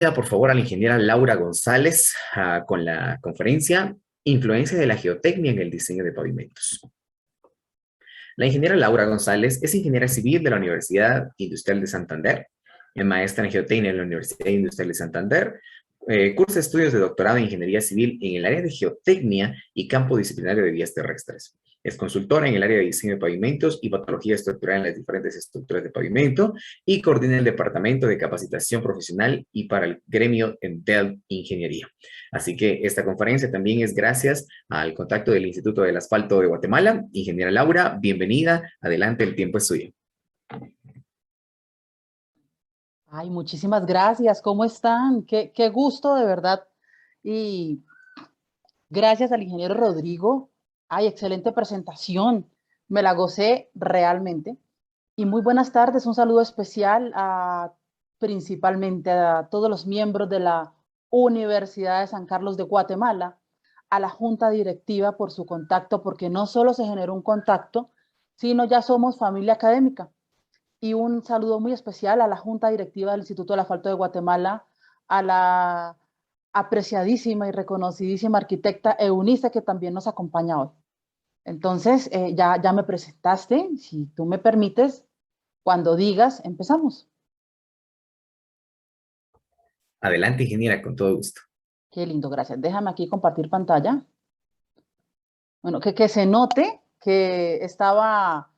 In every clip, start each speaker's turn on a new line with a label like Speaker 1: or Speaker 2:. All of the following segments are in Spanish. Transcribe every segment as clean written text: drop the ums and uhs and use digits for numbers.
Speaker 1: Por favor, a la ingeniera Laura González con la conferencia Influencia de la geotecnia en el diseño de pavimentos. La ingeniera Laura González es ingeniera civil de la Universidad Industrial de Santander, es maestra en geotecnia en la Universidad Industrial de Santander, cursa estudios de doctorado en ingeniería civil en el área de geotecnia y campo disciplinario de vías terrestres. Es consultora en el área de diseño de pavimentos y patología estructural en las diferentes estructuras de pavimento y coordina el Departamento de Capacitación Profesional y para el gremio en Dell Ingeniería. Así que esta conferencia también es gracias al contacto del Instituto del Asfalto de Guatemala. Ingeniera Laura, bienvenida. Adelante, el tiempo es suyo.
Speaker 2: Ay, muchísimas gracias. ¿Cómo están? Qué gusto, de verdad. Y gracias al ingeniero Rodrigo. Ay, excelente presentación. Me la gocé realmente. Y muy buenas tardes. Un saludo especial principalmente a todos los miembros de la Universidad de San Carlos de Guatemala, a la Junta Directiva por su contacto, porque no solo se generó un contacto, sino ya somos familia académica. Y un saludo muy especial a la Junta Directiva del Instituto del Asfalto de Guatemala, a la apreciadísima y reconocidísima arquitecta Eunice, que también nos acompaña hoy. Entonces, ya me presentaste. Si tú me permites, cuando digas, empezamos.
Speaker 1: Adelante, ingeniera, con todo gusto.
Speaker 2: Qué lindo, gracias. Déjame aquí compartir pantalla. Bueno, que se note que estaba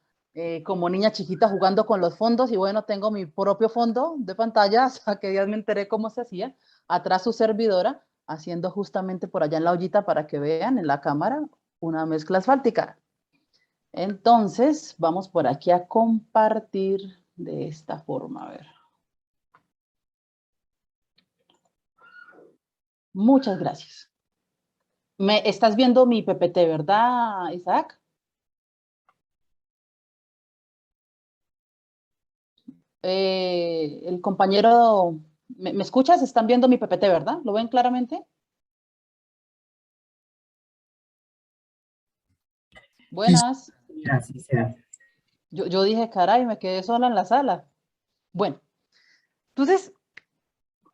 Speaker 2: como niña chiquita jugando con los fondos y bueno, tengo mi propio fondo de pantalla, hasta que ya me enteré cómo se hacía. Atrás su servidora, haciendo justamente por allá en la ollita para que vean en la cámara una mezcla asfáltica. Entonces, vamos por aquí a compartir de esta forma, a ver. Muchas gracias. Me estás viendo mi PPT, ¿verdad, Isaac? El compañero, ¿me escuchas? Están viendo mi PPT, ¿verdad? ¿Lo ven claramente?
Speaker 3: Sí,
Speaker 2: Buenas.
Speaker 3: así sea.
Speaker 2: Yo dije, caray, me quedé sola en la sala. Bueno, entonces,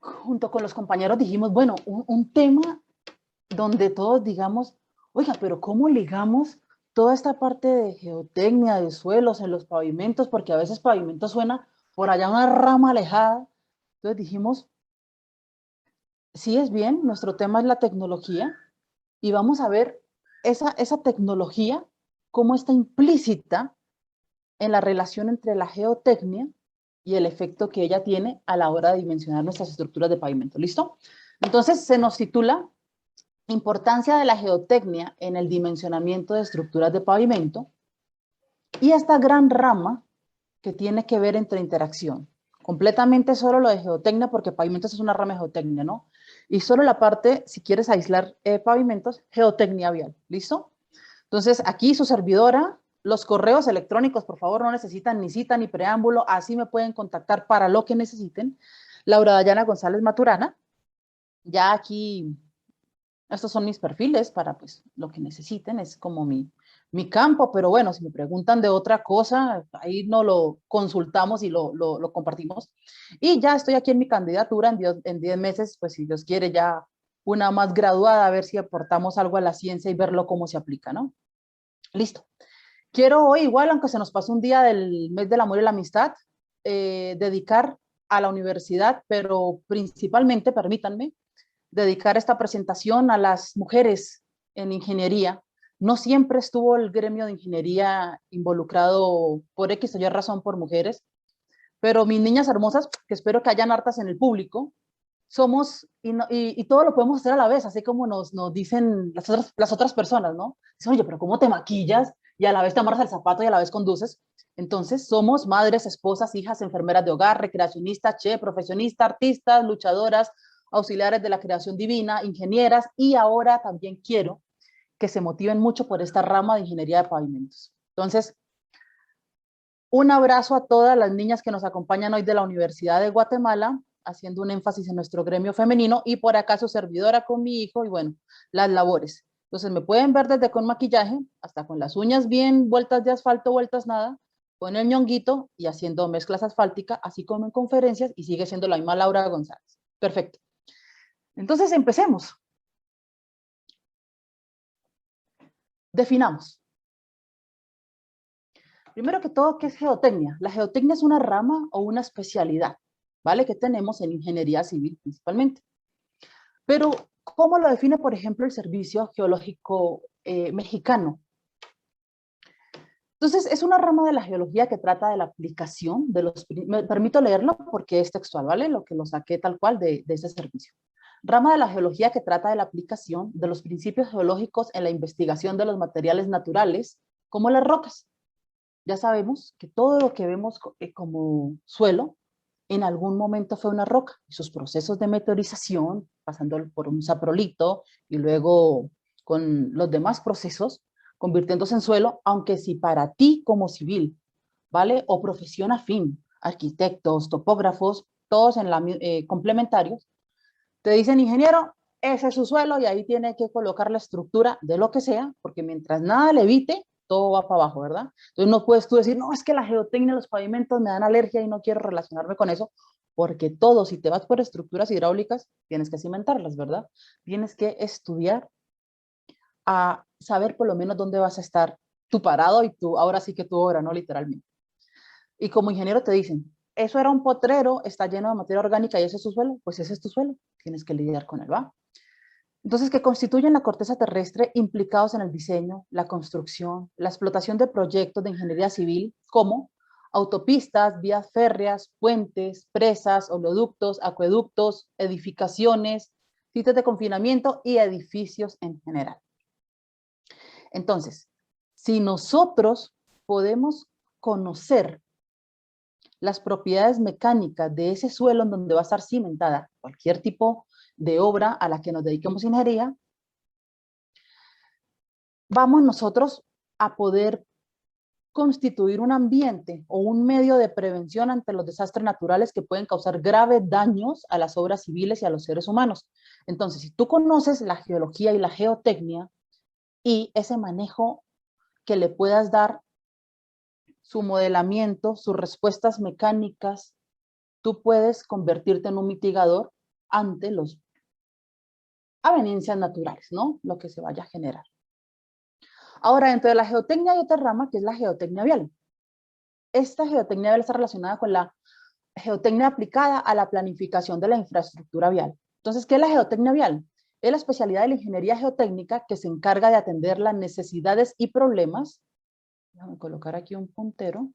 Speaker 2: junto con los compañeros dijimos, bueno, un tema donde todos digamos, oiga, pero ¿cómo ligamos toda esta parte de geotecnia, de suelos en los pavimentos? Porque a veces pavimento suena por allá una rama alejada. Entonces dijimos, sí es bien, nuestro tema es la tecnología y vamos a ver esa tecnología, cómo está implícita en la relación entre la geotecnia y el efecto que ella tiene a la hora de dimensionar nuestras estructuras de pavimento. ¿Listo? Entonces se nos titula Importancia de la geotecnia en el dimensionamiento de estructuras de pavimento y esta gran rama que tiene que ver entre interacción. Completamente solo lo de geotecnia, porque pavimentos es una rama de geotecnia, ¿no? Y solo la parte, si quieres aislar pavimentos, geotecnia vial. ¿Listo? Entonces, aquí su servidora, los correos electrónicos, por favor, no necesitan ni cita ni preámbulo, así me pueden contactar para lo que necesiten. Laura Dayana González Maturana. Ya aquí, estos son mis perfiles para pues lo que necesiten, es como mi campo, pero bueno, si me preguntan de otra cosa, ahí no lo consultamos y lo compartimos. Y ya estoy aquí en mi candidatura, en 10 meses, pues si Dios quiere ya una más graduada, a ver si aportamos algo a la ciencia y verlo cómo se aplica, ¿no? Listo. Quiero hoy, igual, aunque se nos pasó un día del mes del amor y la amistad, dedicar a la universidad, pero principalmente, permítanme, dedicar esta presentación a las mujeres en ingeniería. No siempre estuvo el gremio de ingeniería involucrado por X o Y razón por mujeres, pero mis niñas hermosas, que espero que hayan hartas en el público, somos, y todo lo podemos hacer a la vez, así como nos dicen las otras personas, ¿no? Dicen, oye, pero ¿cómo te maquillas? Y a la vez te amarras el zapato y a la vez conduces. Entonces, somos madres, esposas, hijas, enfermeras de hogar, recreacionistas, chef, profesionistas, artistas, luchadoras, auxiliares de la creación divina, ingenieras, y ahora también quiero que se motiven mucho por esta rama de ingeniería de pavimentos. Entonces, un abrazo a todas las niñas que nos acompañan hoy de la Universidad de Guatemala, haciendo un énfasis en nuestro gremio femenino, y por acá su servidora con mi hijo, y bueno, las labores. Entonces me pueden ver desde con maquillaje, hasta con las uñas bien, vueltas de asfalto, vueltas nada, con el ñonguito y haciendo mezclas asfálticas, así como en conferencias, y sigue siendo la misma Laura González. Perfecto. Entonces empecemos. Definamos. Primero que todo, ¿qué es geotecnia? La geotecnia es una rama o una especialidad, ¿vale? Que tenemos en ingeniería civil principalmente. Pero, ¿cómo lo define, por ejemplo, el Servicio Geológico Mexicano? Entonces, es una rama de la geología que trata de la aplicación de los... Me permito leerlo porque es textual, ¿vale? Lo que lo saqué tal cual de ese servicio. Rama de la geología que trata de la aplicación de los principios geológicos en la investigación de los materiales naturales, como las rocas. Ya sabemos que todo lo que vemos como suelo, en algún momento fue una roca, y sus procesos de meteorización, pasando por un saprolito, y luego con los demás procesos, convirtiéndose en suelo, aunque si para ti como civil, ¿vale? O profesión afín, arquitectos, topógrafos, todos complementarios, te dicen, ingeniero, ese es su suelo y ahí tiene que colocar la estructura de lo que sea, porque mientras nada le evite, todo va para abajo, ¿verdad? Entonces no puedes tú decir, no, es que la geotecnia, los pavimentos me dan alergia y no quiero relacionarme con eso, porque todo, si te vas por estructuras hidráulicas, tienes que cimentarlas, ¿verdad? Tienes que estudiar a saber por lo menos dónde vas a estar tu parado y tú, ahora sí que tu obra, ¿no? Literalmente. Y como ingeniero te dicen, eso era un potrero, está lleno de materia orgánica y ese es tu suelo, pues ese es tu suelo, tienes que lidiar con él, ¿va? Entonces, que constituyen la corteza terrestre implicados en el diseño, la construcción, la explotación de proyectos de ingeniería civil, como autopistas, vías férreas, puentes, presas, oleoductos, acueductos, edificaciones, sitios de confinamiento y edificios en general. Entonces, si nosotros podemos conocer las propiedades mecánicas de ese suelo en donde va a estar cimentada cualquier tipo de obra a la que nos dediquemos ingeniería, vamos nosotros a poder constituir un ambiente o un medio de prevención ante los desastres naturales que pueden causar graves daños a las obras civiles y a los seres humanos. Entonces, si tú conoces la geología y la geotecnia y ese manejo que le puedas dar, su modelamiento, sus respuestas mecánicas, tú puedes convertirte en un mitigador ante las avenencias naturales, ¿no? Lo que se vaya a generar. Ahora, dentro de la geotecnia hay otra rama que es la geotecnia vial. Esta geotecnia vial está relacionada con la geotecnia aplicada a la planificación de la infraestructura vial. Entonces, ¿qué es la geotecnia vial? Es la especialidad de la ingeniería geotécnica que se encarga de atender las necesidades y problemas. Déjame colocar aquí un puntero.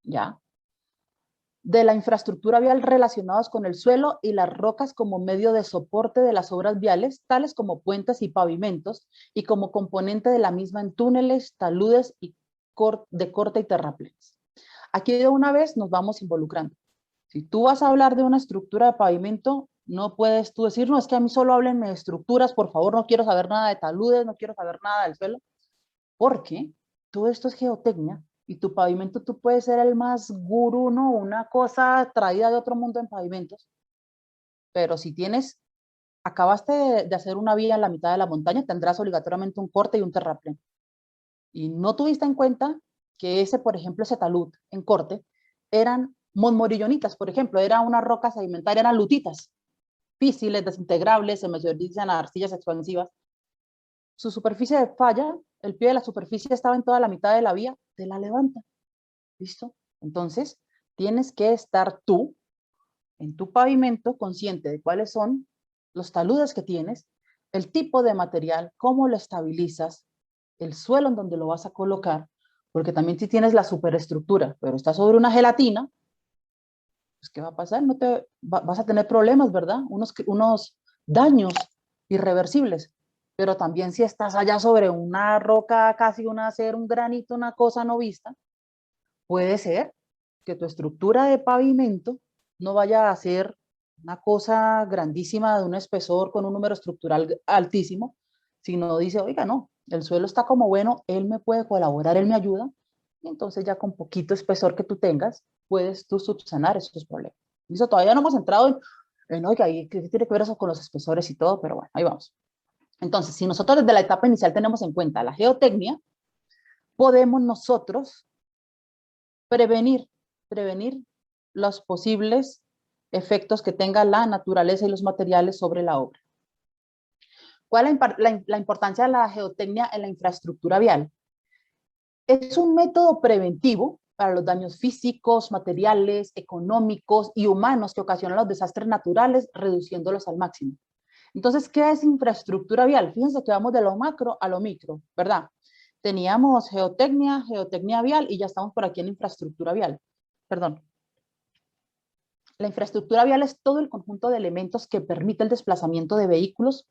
Speaker 2: Ya. De la infraestructura vial relacionados con el suelo y las rocas como medio de soporte de las obras viales, tales como puentes y pavimentos, y como componente de la misma en túneles, taludes y de corte y terraplenes. Aquí de una vez nos vamos involucrando. Si tú vas a hablar de una estructura de pavimento, no puedes tú decir, no, es que a mí solo háblenme de estructuras, por favor, no quiero saber nada de taludes, no quiero saber nada del suelo, porque todo esto es geotecnia. Y tu pavimento, tú puedes ser el más gurú, ¿no? Una cosa traída de otro mundo en pavimentos. Pero si acabaste de hacer una vía en la mitad de la montaña, tendrás obligatoriamente un corte y un terraplén. Y no tuviste en cuenta que ese, por ejemplo, ese talud en corte, eran monmorillonitas, por ejemplo, era una roca sedimentaria, eran lutitas, físiles, desintegrables, se meteorizan a arcillas expansivas. Su superficie de falla, el pie de la superficie estaba en toda la mitad de la vía, te la levanta. ¿Listo? Entonces, tienes que estar tú en tu pavimento consciente de cuáles son los taludes que tienes, el tipo de material, cómo lo estabilizas, el suelo en donde lo vas a colocar, porque también si tienes la superestructura, pero está sobre una gelatina, pues ¿qué va a pasar? Vas a tener problemas, ¿verdad? Unos daños irreversibles. Pero también si estás allá sobre una roca, casi un granito, una cosa no vista, puede ser que tu estructura de pavimento no vaya a ser una cosa grandísima de un espesor con un número estructural altísimo, sino dice, oiga, no, el suelo está como bueno, él me puede colaborar, él me ayuda, y entonces ya con poquito espesor que tú tengas, puedes tú subsanar esos problemas. Y eso todavía no hemos entrado oiga, ¿qué tiene que ver eso con los espesores y todo? Pero bueno, ahí vamos. Entonces, si nosotros desde la etapa inicial tenemos en cuenta la geotecnia, podemos nosotros prevenir los posibles efectos que tenga la naturaleza y los materiales sobre la obra. ¿Cuál es la importancia de la geotecnia en la infraestructura vial? Es un método preventivo para los daños físicos, materiales, económicos y humanos que ocasionan los desastres naturales, reduciéndolos al máximo. Entonces, ¿qué es infraestructura vial? Fíjense que vamos de lo macro a lo micro, ¿verdad? Teníamos geotecnia vial y ya estamos por aquí en infraestructura vial. Perdón. La infraestructura vial es todo el conjunto de elementos que permite el desplazamiento de vehículos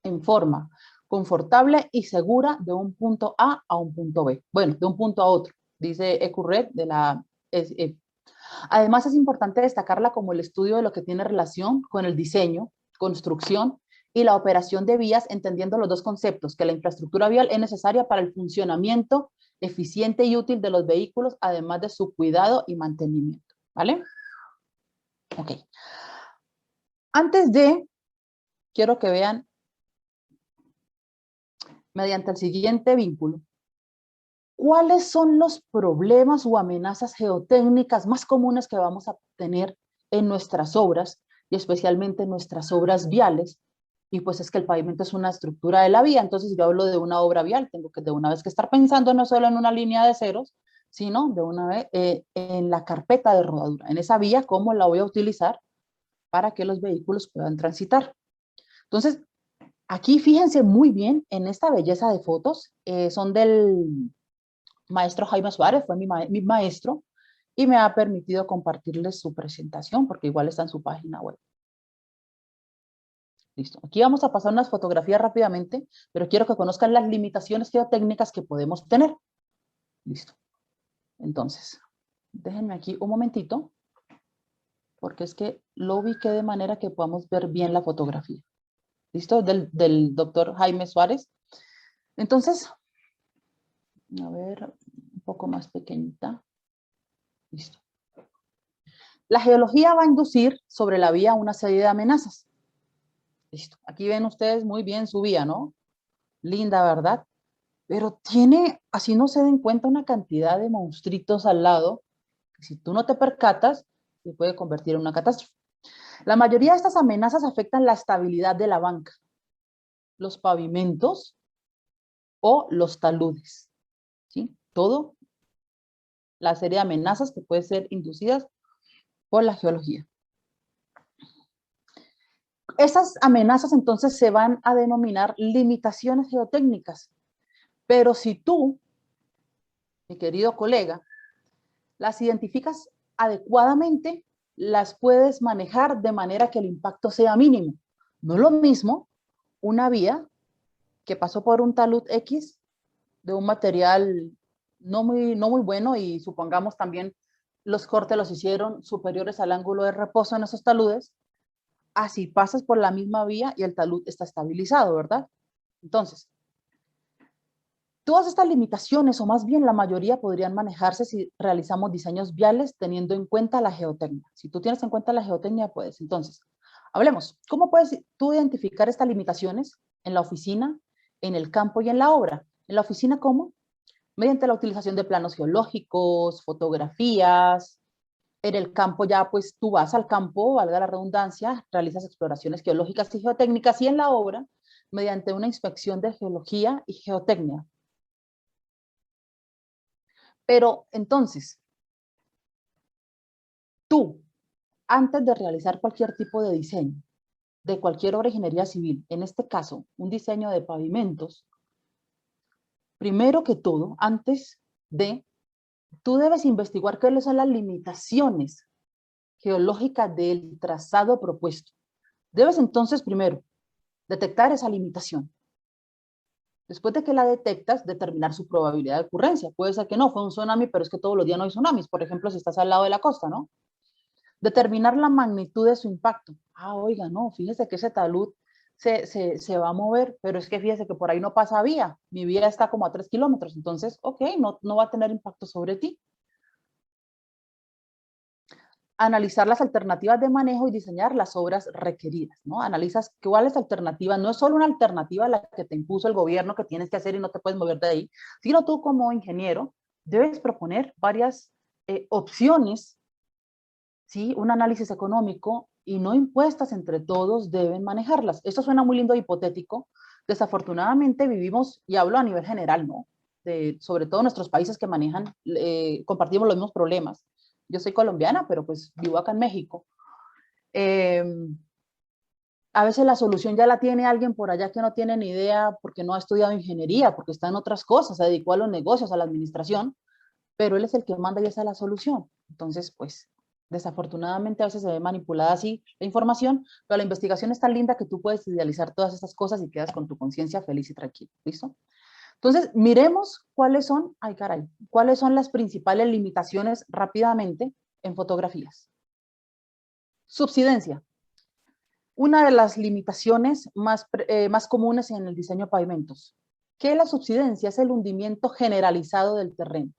Speaker 2: en forma confortable y segura de un punto A a un punto B. Bueno, de un punto a otro, dice ECURRED de la SF. Además, es importante destacarla como el estudio de lo que tiene relación con el diseño, construcción y la operación de vías, entendiendo los dos conceptos, que la infraestructura vial es necesaria para el funcionamiento eficiente y útil de los vehículos, además de su cuidado y mantenimiento. ¿Vale? Ok. Antes de, quiero que vean, mediante el siguiente vínculo, ¿cuáles son los problemas o amenazas geotécnicas más comunes que vamos a tener en nuestras obras, y especialmente en nuestras obras viales? Y pues es que el pavimento es una estructura de la vía, entonces si yo hablo de una obra vial, tengo que de una vez que estar pensando no solo en una línea de ceros, sino de una vez en la carpeta de rodadura, en esa vía, cómo la voy a utilizar para que los vehículos puedan transitar. Entonces, aquí fíjense muy bien en esta belleza de fotos, son del maestro Jaime Suárez, fue mi maestro, y me ha permitido compartirles su presentación, porque igual está en su página web. Listo. Aquí vamos a pasar unas fotografías rápidamente, pero quiero que conozcan las limitaciones geotécnicas que podemos tener. Listo. Entonces, déjenme aquí un momentito, porque es que lo ubiqué de manera que podamos ver bien la fotografía. ¿Listo? Del doctor Jaime Suárez. Entonces, a ver, un poco más pequeñita. Listo. La geología va a inducir sobre la vía una serie de amenazas. Listo. Aquí ven ustedes muy bien su vía, ¿no? Linda, ¿verdad? Pero tiene, así no se den cuenta, una cantidad de monstruitos al lado, que si tú no te percatas, se puede convertir en una catástrofe. La mayoría de estas amenazas afectan la estabilidad de la banca, los pavimentos o los taludes, ¿sí? Todo la serie de amenazas que pueden ser inducidas por la geología. Esas amenazas entonces se van a denominar limitaciones geotécnicas. Pero si tú, mi querido colega, las identificas adecuadamente, las puedes manejar de manera que el impacto sea mínimo. No es lo mismo una vía que pasó por un talud X de un material no muy bueno y supongamos también los cortes los hicieron superiores al ángulo de reposo en esos taludes, así pasas por la misma vía y el talud está estabilizado, ¿verdad? Entonces, todas estas limitaciones, o más bien la mayoría, podrían manejarse si realizamos diseños viales teniendo en cuenta la geotecnia. Si tú tienes en cuenta la geotecnia, puedes. Entonces, hablemos. ¿Cómo puedes tú identificar estas limitaciones en la oficina, en el campo y en la obra? En la oficina, ¿cómo? Mediante la utilización de planos geológicos, fotografías. En el campo ya, pues, tú vas al campo, valga la redundancia, realizas exploraciones geológicas y geotécnicas, y en la obra, mediante una inspección de geología y geotecnia. Pero entonces, tú, antes de realizar cualquier tipo de diseño, de cualquier obra de ingeniería civil, en este caso, un diseño de pavimentos, primero que todo, antes de, tú debes investigar cuáles son las limitaciones geológicas del trazado propuesto. Debes entonces, primero, detectar esa limitación. Después de que la detectas, determinar su probabilidad de ocurrencia. Puede ser que no, fue un tsunami, pero es que todos los días no hay tsunamis. Por ejemplo, si estás al lado de la costa, ¿no? Determinar la magnitud de su impacto. Ah, oiga, no, fíjese que ese talud se va a mover, pero es que fíjese que por ahí no pasa vía. Mi vía está como a 3 kilómetros, entonces, ok, no va a tener impacto sobre ti. Analizar las alternativas de manejo y diseñar las obras requeridas, ¿no? Analizas cuáles alternativas, no es solo una alternativa la que te impuso el gobierno que tienes que hacer y no te puedes mover de ahí, sino tú como ingeniero debes proponer varias opciones ¿sí? Un análisis económico y no impuestas entre todos deben manejarlas. Esto suena muy lindo e hipotético. Desafortunadamente vivimos, y hablo a nivel general, ¿no? Sobre todo nuestros países que manejan, compartimos los mismos problemas. Yo soy colombiana, pero pues vivo acá en México. Eh, a veces la solución ya la tiene alguien por allá que no tiene ni idea porque no ha estudiado ingeniería, porque está en otras cosas, se dedicó a los negocios, a la administración, pero él es el que manda y esa es la solución. Entonces, pues, desafortunadamente a veces se ve manipulada así la información, pero la investigación es tan linda que tú puedes idealizar todas estas cosas y quedas con tu conciencia feliz y tranquilo. ¿Listo? Entonces, miremos cuáles son, ay caray, cuáles son las principales limitaciones rápidamente en fotografías. Subsidencia. Una de las limitaciones más comunes en el diseño de pavimentos. ¿Qué es la subsidencia? Es el hundimiento generalizado del terreno.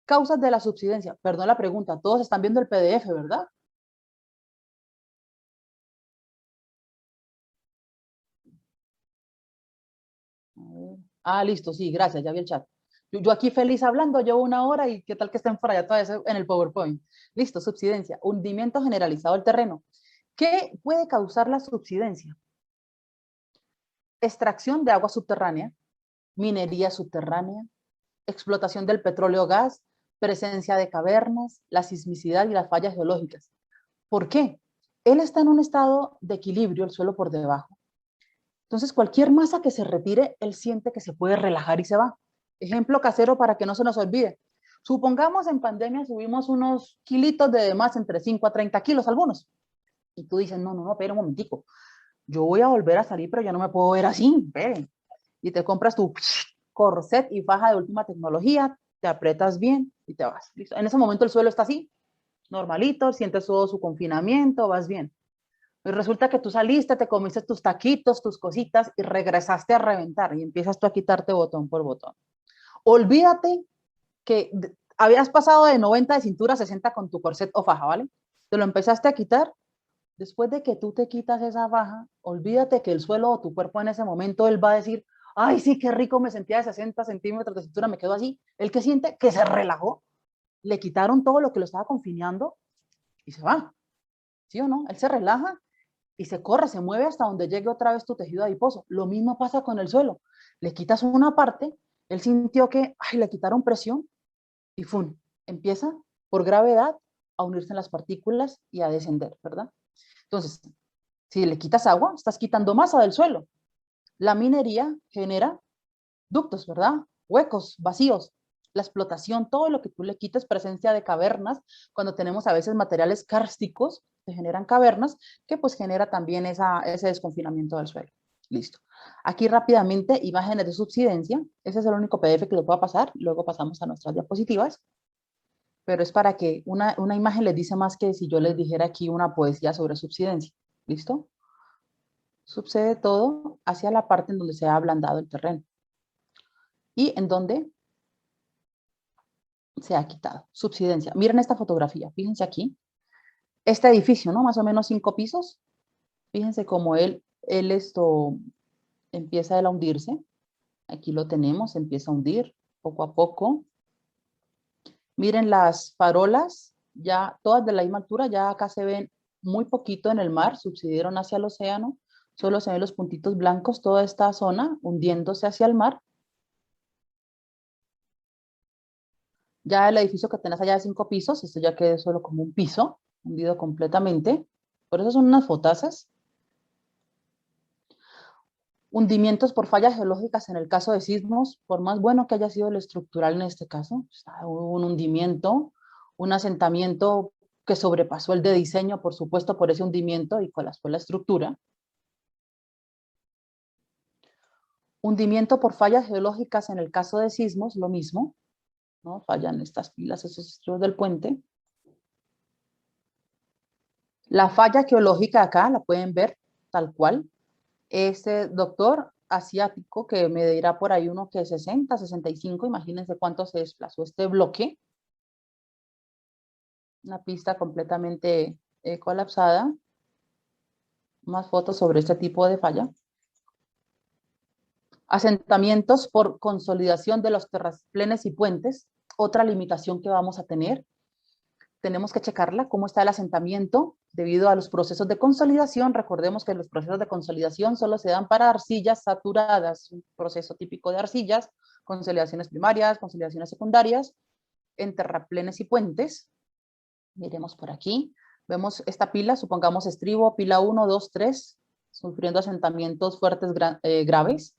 Speaker 2: Causas de la subsidencia. Perdón la pregunta, todos están viendo el PDF, ¿verdad? Ah, listo, sí, gracias, ya vi el chat. Yo aquí feliz hablando, llevo 1 hora y qué tal que estén por allá todavía en el PowerPoint. Listo, subsidencia, hundimiento generalizado del terreno. ¿Qué puede causar la subsidencia? Extracción de agua subterránea, minería subterránea, explotación del petróleo gas, presencia de cavernas, la sismicidad y las fallas geológicas. ¿Por qué? Él está en un estado de equilibrio, el suelo por debajo. Entonces, cualquier masa que se retire, él siente que se puede relajar y se va. Ejemplo casero para que no se nos olvide. Supongamos en pandemia subimos unos kilitos de más, entre 5 a 30 kilos algunos. Y tú dices, no, espera un momentico. Yo voy a volver a salir, pero ya no me puedo ver así. Espere. Y te compras tu corset y faja de última tecnología, te aprietas bien y te vas. ¿Listo? En ese momento el suelo está así, normalito, sientes todo su confinamiento, vas bien. Y resulta que tú saliste, te comiste tus taquitos, tus cositas y regresaste a reventar y empiezas tú a quitarte botón por botón. Olvídate que habías pasado de 90 de cintura a 60 con tu corset o faja, ¿vale? Te lo empezaste a quitar. Después de que tú te quitas esa faja, olvídate que el suelo o tu cuerpo en ese momento, él va a decir, ay, sí, qué rico me sentía de 60 centímetros de cintura, me quedo así. El que siente que se relajó, le quitaron todo lo que lo estaba confinando y se va. ¿Sí o no? Él se relaja y se corre, se mueve hasta donde llegue otra vez tu tejido adiposo. Lo mismo pasa con el suelo. Le quitas una parte, él sintió que ay, le quitaron presión y ¡fum! Empieza por gravedad a unirse en las partículas y a descender, ¿verdad? Entonces, si le quitas agua, estás quitando masa del suelo. La minería genera ductos, ¿verdad? Huecos, vacíos. La explotación, todo lo que tú le quitas, presencia de cavernas, cuando tenemos a veces materiales kársticos, se generan cavernas, que pues genera también ese desconfinamiento del suelo. Listo. Aquí rápidamente, imágenes de subsidencia. Ese es el único PDF que lo puedo pasar. Luego pasamos a nuestras diapositivas. Pero es para que una imagen les dice más que si yo les dijera aquí una poesía sobre subsidencia. ¿Listo? Sucede todo hacia la parte en donde se ha ablandado el terreno y en donde se ha quitado. Subsidencia. Miren esta fotografía, fíjense aquí. Este edificio, ¿no? Más o menos 5 pisos. Fíjense cómo esto empieza a hundirse. Aquí lo tenemos, empieza a hundir poco a poco. Miren las farolas, ya todas de la misma altura, ya acá se ven muy poquito en el mar, subsidieron hacia el océano. Solo se ven los puntitos blancos, toda esta zona hundiéndose hacia el mar. Ya el edificio que tenés allá de 5 pisos, esto ya quedó solo como un piso, hundido completamente. Por eso son unas fotazas. Hundimientos por fallas geológicas en el caso de sismos, por más bueno que haya sido el estructural en este caso, hubo un hundimiento, un asentamiento que sobrepasó el de diseño, por supuesto, por ese hundimiento y colapsó la estructura. Hundimiento por fallas geológicas en el caso de sismos, lo mismo, ¿no? Fallan estas pilas, esos estructuras del puente. La falla geológica acá, la pueden ver tal cual. Este doctor asiático que me dirá por ahí uno que 60, 65, imagínense cuánto se desplazó este bloque. Una pista completamente colapsada. Más fotos sobre este tipo de falla. Asentamientos por consolidación de los terraplenes y puentes. Otra limitación que vamos a tener. tenemos que checarla, cómo está el asentamiento debido a los procesos de consolidación. Recordemos que los procesos de consolidación solo se dan para arcillas saturadas, un proceso típico de arcillas, consolidaciones primarias, consolidaciones secundarias, en terraplenes y puentes. Miremos por aquí, vemos esta pila, supongamos estribo, pila 1, 2, 3, sufriendo asentamientos fuertes graves.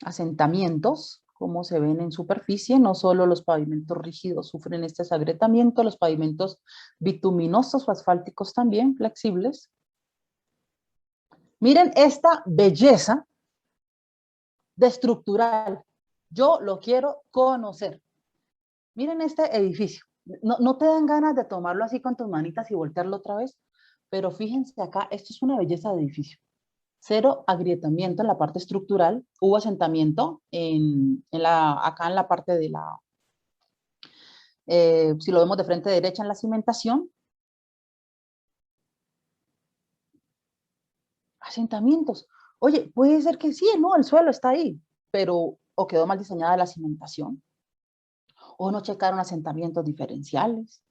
Speaker 2: Asentamientos, como se ven en superficie, no solo los pavimentos rígidos sufren este agrietamiento, los pavimentos bituminosos o asfálticos también, flexibles. Miren esta belleza de estructural. Yo lo quiero conocer. Miren este edificio. No te dan ganas de tomarlo así con tus manitas y voltearlo otra vez, pero fíjense acá, esto es una belleza de edificio. Cero agrietamiento en la parte estructural, hubo asentamiento acá en la parte de la, si lo vemos de frente derecha en la cimentación, asentamientos. Oye, puede ser que sí, no, el suelo está ahí, pero o quedó mal diseñada la cimentación, o no checaron asentamientos diferenciales,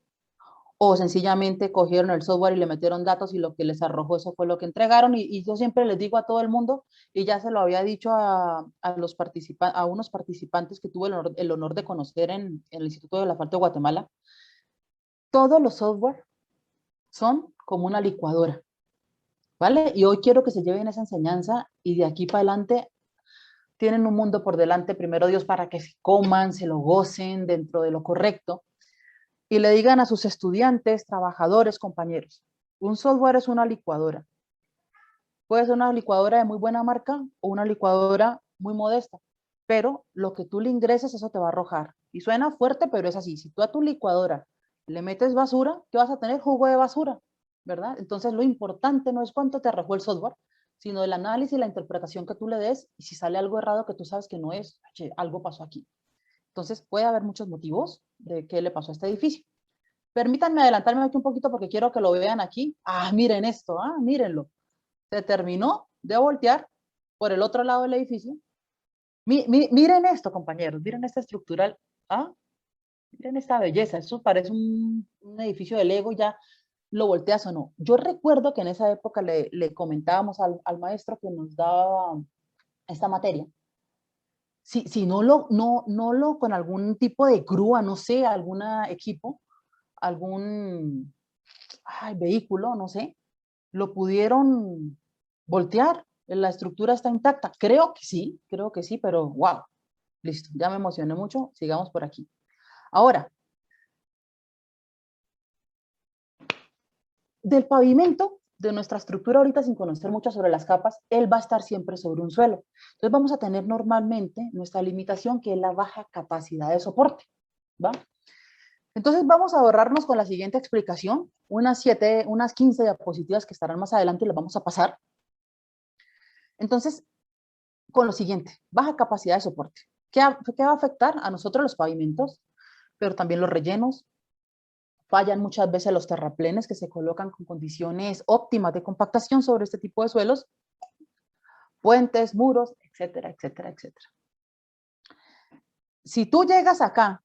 Speaker 2: o sencillamente cogieron el software y le metieron datos y lo que les arrojó eso fue lo que entregaron. Y yo siempre les digo a todo el mundo, y ya se lo había dicho a unos participantes que tuve el honor de conocer en el Instituto del Asfalto de Guatemala, todos los software son como una licuadora, ¿vale? Y hoy quiero que se lleven esa enseñanza y de aquí para adelante tienen un mundo por delante, primero Dios, para que se coman, se lo gocen dentro de lo correcto. Y le digan a sus estudiantes, trabajadores, compañeros, un software es una licuadora. Puede ser una licuadora de muy buena marca o una licuadora muy modesta, pero lo que tú le ingreses, eso te va a arrojar. Y suena fuerte, pero es así. Si tú a tu licuadora le metes basura, ¿qué vas a tener? Jugo de basura, ¿verdad? Entonces lo importante no es cuánto te arrojó el software, sino el análisis y la interpretación que tú le des, y si sale algo errado que tú sabes que no es, oye, algo pasó aquí. Entonces puede haber muchos motivos de qué le pasó a este edificio. Permítanme adelantarme aquí un poquito porque quiero que lo vean aquí. Ah, miren esto, mírenlo. Se terminó de voltear por el otro lado del edificio. Miren esto, compañeros, miren esta estructural. Miren esta belleza. Eso parece un edificio de Lego, ya lo volteas o no. Yo recuerdo que en esa época le comentábamos al maestro que nos daba esta materia. Si no lo con algún tipo de grúa, no sé, algún equipo, algún vehículo, no sé, lo pudieron voltear, la estructura está intacta. Creo que sí, pero wow, listo, ya me emocioné mucho, sigamos por aquí. Ahora, del pavimento, de nuestra estructura ahorita sin conocer mucho sobre las capas, él va a estar siempre sobre un suelo. Entonces vamos a tener normalmente nuestra limitación, que es la baja capacidad de soporte, ¿va? Entonces vamos a ahorrarnos con la siguiente explicación, unas 15 diapositivas que estarán más adelante y las vamos a pasar. Entonces, con lo siguiente, baja capacidad de soporte. ¿Qué va a afectar? A nosotros los pavimentos, pero también los rellenos. Fallan muchas veces los terraplenes que se colocan con condiciones óptimas de compactación sobre este tipo de suelos, puentes, muros, etcétera, etcétera, etcétera. Si tú llegas acá,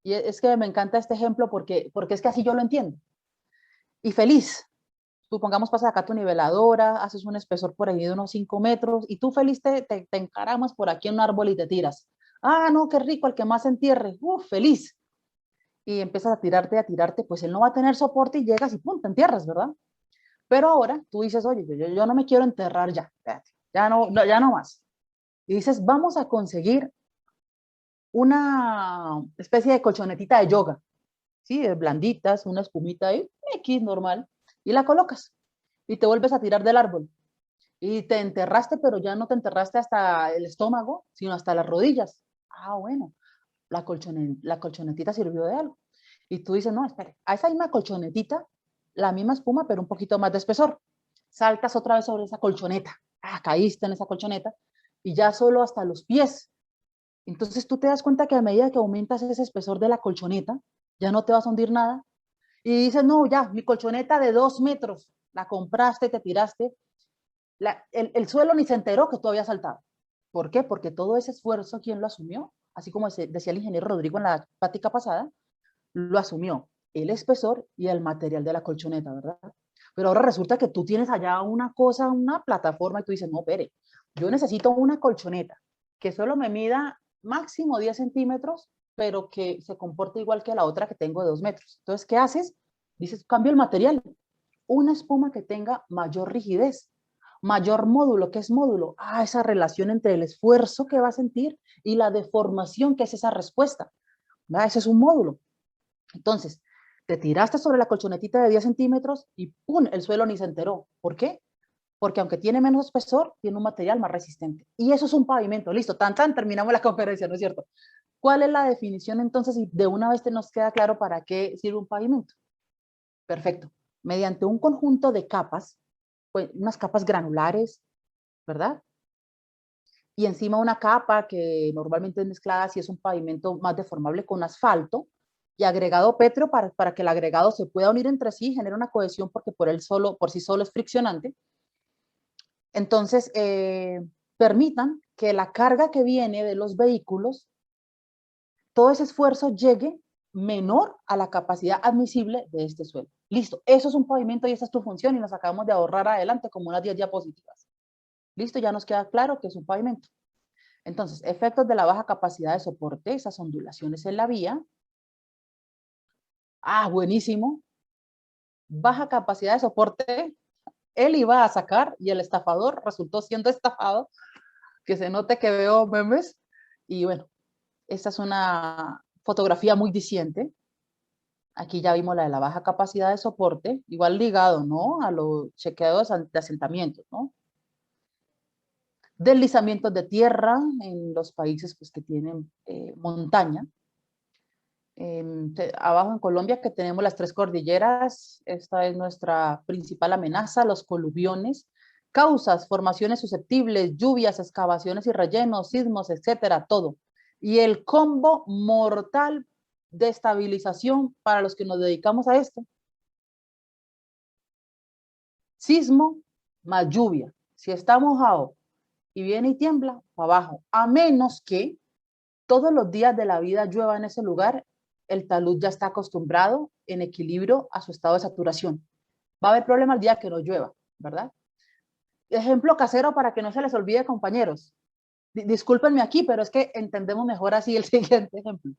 Speaker 2: y es que me encanta este ejemplo porque es que así yo lo entiendo, y feliz, supongamos pasas acá tu niveladora, haces un espesor por ahí de unos 5 metros, y tú feliz te encaramas por aquí en un árbol y te tiras. Ah, no, qué rico, el que más entierre, feliz. Y empiezas a tirarte, pues él no va a tener soporte y llegas y pum, te entierras, ¿verdad? Pero ahora tú dices, oye, yo no me quiero enterrar ya, ya no más. Y dices, vamos a conseguir una especie de colchonetita de yoga, ¿sí? De blanditas, una espumita ahí, X normal, y la colocas y te vuelves a tirar del árbol. Y te enterraste, pero ya no te enterraste hasta el estómago, sino hasta las rodillas. Ah, bueno, la colchonetita sirvió de algo. Y tú dices, no, espere, a esa misma colchonetita, la misma espuma, pero un poquito más de espesor. Saltas otra vez sobre esa colchoneta. Caíste en esa colchoneta y ya solo hasta los pies. Entonces tú te das cuenta que a medida que aumentas ese espesor de la colchoneta, ya no te vas a hundir nada. Y dices, no, ya, mi colchoneta de 2 metros, la compraste, te tiraste. El suelo ni se enteró que tú habías saltado. ¿Por qué? Porque todo ese esfuerzo, ¿quién lo asumió? así como decía el ingeniero Rodrigo en la plática pasada, lo asumió el espesor y el material de la colchoneta, ¿verdad? Pero ahora resulta que tú tienes allá una cosa, una plataforma, y tú dices, no, espere, yo necesito una colchoneta que solo me mida máximo 10 centímetros, pero que se comporte igual que la otra que tengo de 2 metros. Entonces, ¿qué haces? Dices, cambio el material. Una espuma que tenga mayor rigidez, mayor módulo. ¿Qué es módulo? Ah, esa relación entre el esfuerzo que va a sentir y la deformación que es esa respuesta. ¿Verdad? Ese es un módulo. Entonces, te tiraste sobre la colchonetita de 10 centímetros y ¡pum! El suelo ni se enteró. ¿Por qué? Porque aunque tiene menos espesor, tiene un material más resistente. Y eso es un pavimento. Listo, tan, terminamos la conferencia, ¿no es cierto? ¿Cuál es la definición entonces? Y de una vez te nos queda claro para qué sirve un pavimento. Perfecto. Mediante un conjunto de capas, pues, unas capas granulares, ¿verdad? Y encima una capa que normalmente es mezclada si es un pavimento más deformable con asfalto, y agregado pétreo para que el agregado se pueda unir entre sí, genera una cohesión porque por sí solo es friccionante. Entonces, permitan que la carga que viene de los vehículos, todo ese esfuerzo llegue menor a la capacidad admisible de este suelo. Listo, eso es un pavimento y esa es tu función y nos acabamos de ahorrar adelante como unas 10 diapositivas. Listo, ya nos queda claro que es un pavimento. Entonces, efectos de la baja capacidad de soporte, esas ondulaciones en la vía. Ah, buenísimo. Baja capacidad de soporte, él iba a sacar y el estafador resultó siendo estafado, que se note que veo memes. Y bueno, esta es una fotografía muy diciente. Aquí ya vimos la de la baja capacidad de soporte, igual ligado, ¿no? A los chequeos de asentamientos, ¿no? Deslizamientos de tierra en los países pues, que tienen montaña. Abajo en Colombia que tenemos las 3 cordilleras, esta es nuestra principal amenaza, los coluviones. Causas, formaciones susceptibles, lluvias, excavaciones y rellenos, sismos, etcétera, todo. Y el combo mortal de estabilización para los que nos dedicamos a esto. Sismo más lluvia. Si está mojado y viene y tiembla, para abajo. A menos que todos los días de la vida llueva en ese lugar, el talud ya está acostumbrado en equilibrio a su estado de saturación. Va a haber problema el día que no llueva, ¿verdad? Ejemplo casero para que no se les olvide, compañeros. Discúlpenme aquí, pero es que entendemos mejor así el siguiente ejemplo.